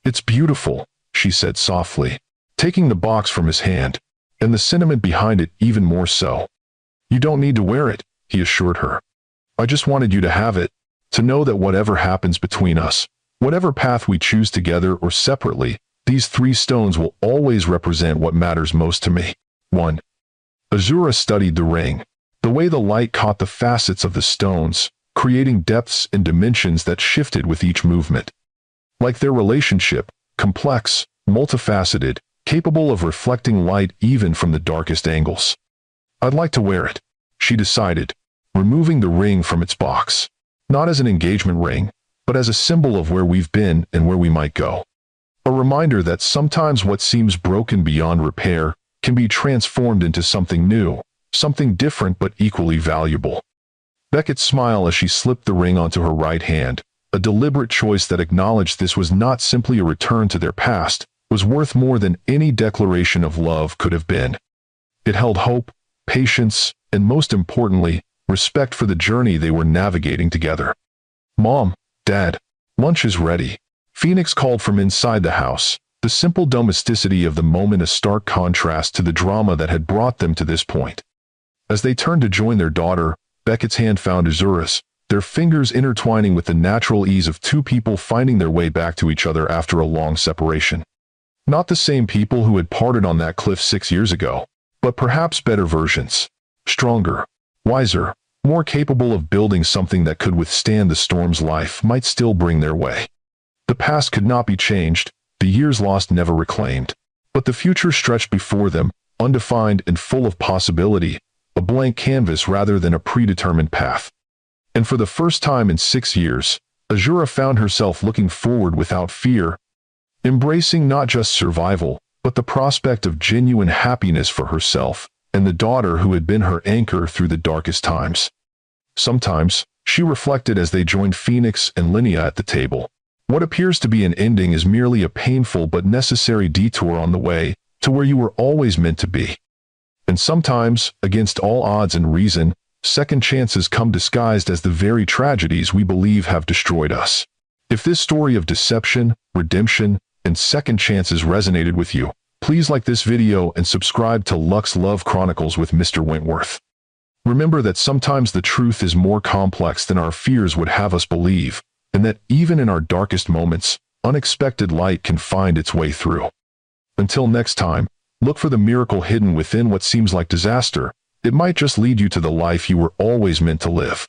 "It's beautiful," she said softly, taking the box from his hand, and the sentiment behind it even more so. "You don't need to wear it," he assured her. "I just wanted you to have it, to know that whatever happens between us, whatever path we choose together or separately, these 3 stones will always represent what matters most to me." 1. Azura studied the ring, the way the light caught the facets of the stones, creating depths and dimensions that shifted with each movement. Like their relationship, complex, multifaceted, capable of reflecting light even from the darkest angles. "I'd like to wear it," she decided, removing the ring from its box. Not as an engagement ring, but as a symbol of where we've been and where we might go. A reminder that sometimes what seems broken beyond repair can be transformed into something new, something different but equally valuable. Beckett smiled as she slipped the ring onto her right hand, a deliberate choice that acknowledged this was not simply a return to their past, was worth more than any declaration of love could have been. It held hope, patience, and most importantly, respect for the journey they were navigating together. "Mom, Dad, lunch is ready," Phoenix called from inside the house, the simple domesticity of the moment a stark contrast to the drama that had brought them to this point. As they turned to join their daughter, Beckett's hand found Azura's, their fingers intertwining with the natural ease of 2 people finding their way back to each other after a long separation. Not the same people who had parted on that cliff 6 years ago, but perhaps better versions. Stronger, wiser, more capable of building something that could withstand the storms life might still bring their way. The past could not be changed, the years lost never reclaimed. But the future stretched before them, undefined and full of possibility, a blank canvas rather than a predetermined path. And for the first time in 6 years, Azura found herself looking forward without fear, embracing not just survival, but the prospect of genuine happiness for herself and the daughter who had been her anchor through the darkest times. Sometimes, she reflected as they joined Phoenix and Linnea at the table, what appears to be an ending is merely a painful but necessary detour on the way to where you were always meant to be. And sometimes, against all odds and reason, second chances come disguised as the very tragedies we believe have destroyed us. If this story of deception, redemption, and second chances resonated with you, please like this video and subscribe to Lux Love Chronicles with Mr. Wentworth. Remember that sometimes the truth is more complex than our fears would have us believe, and that even in our darkest moments, unexpected light can find its way through. Until next time, look for the miracle hidden within what seems like disaster. It might just lead you to the life you were always meant to live.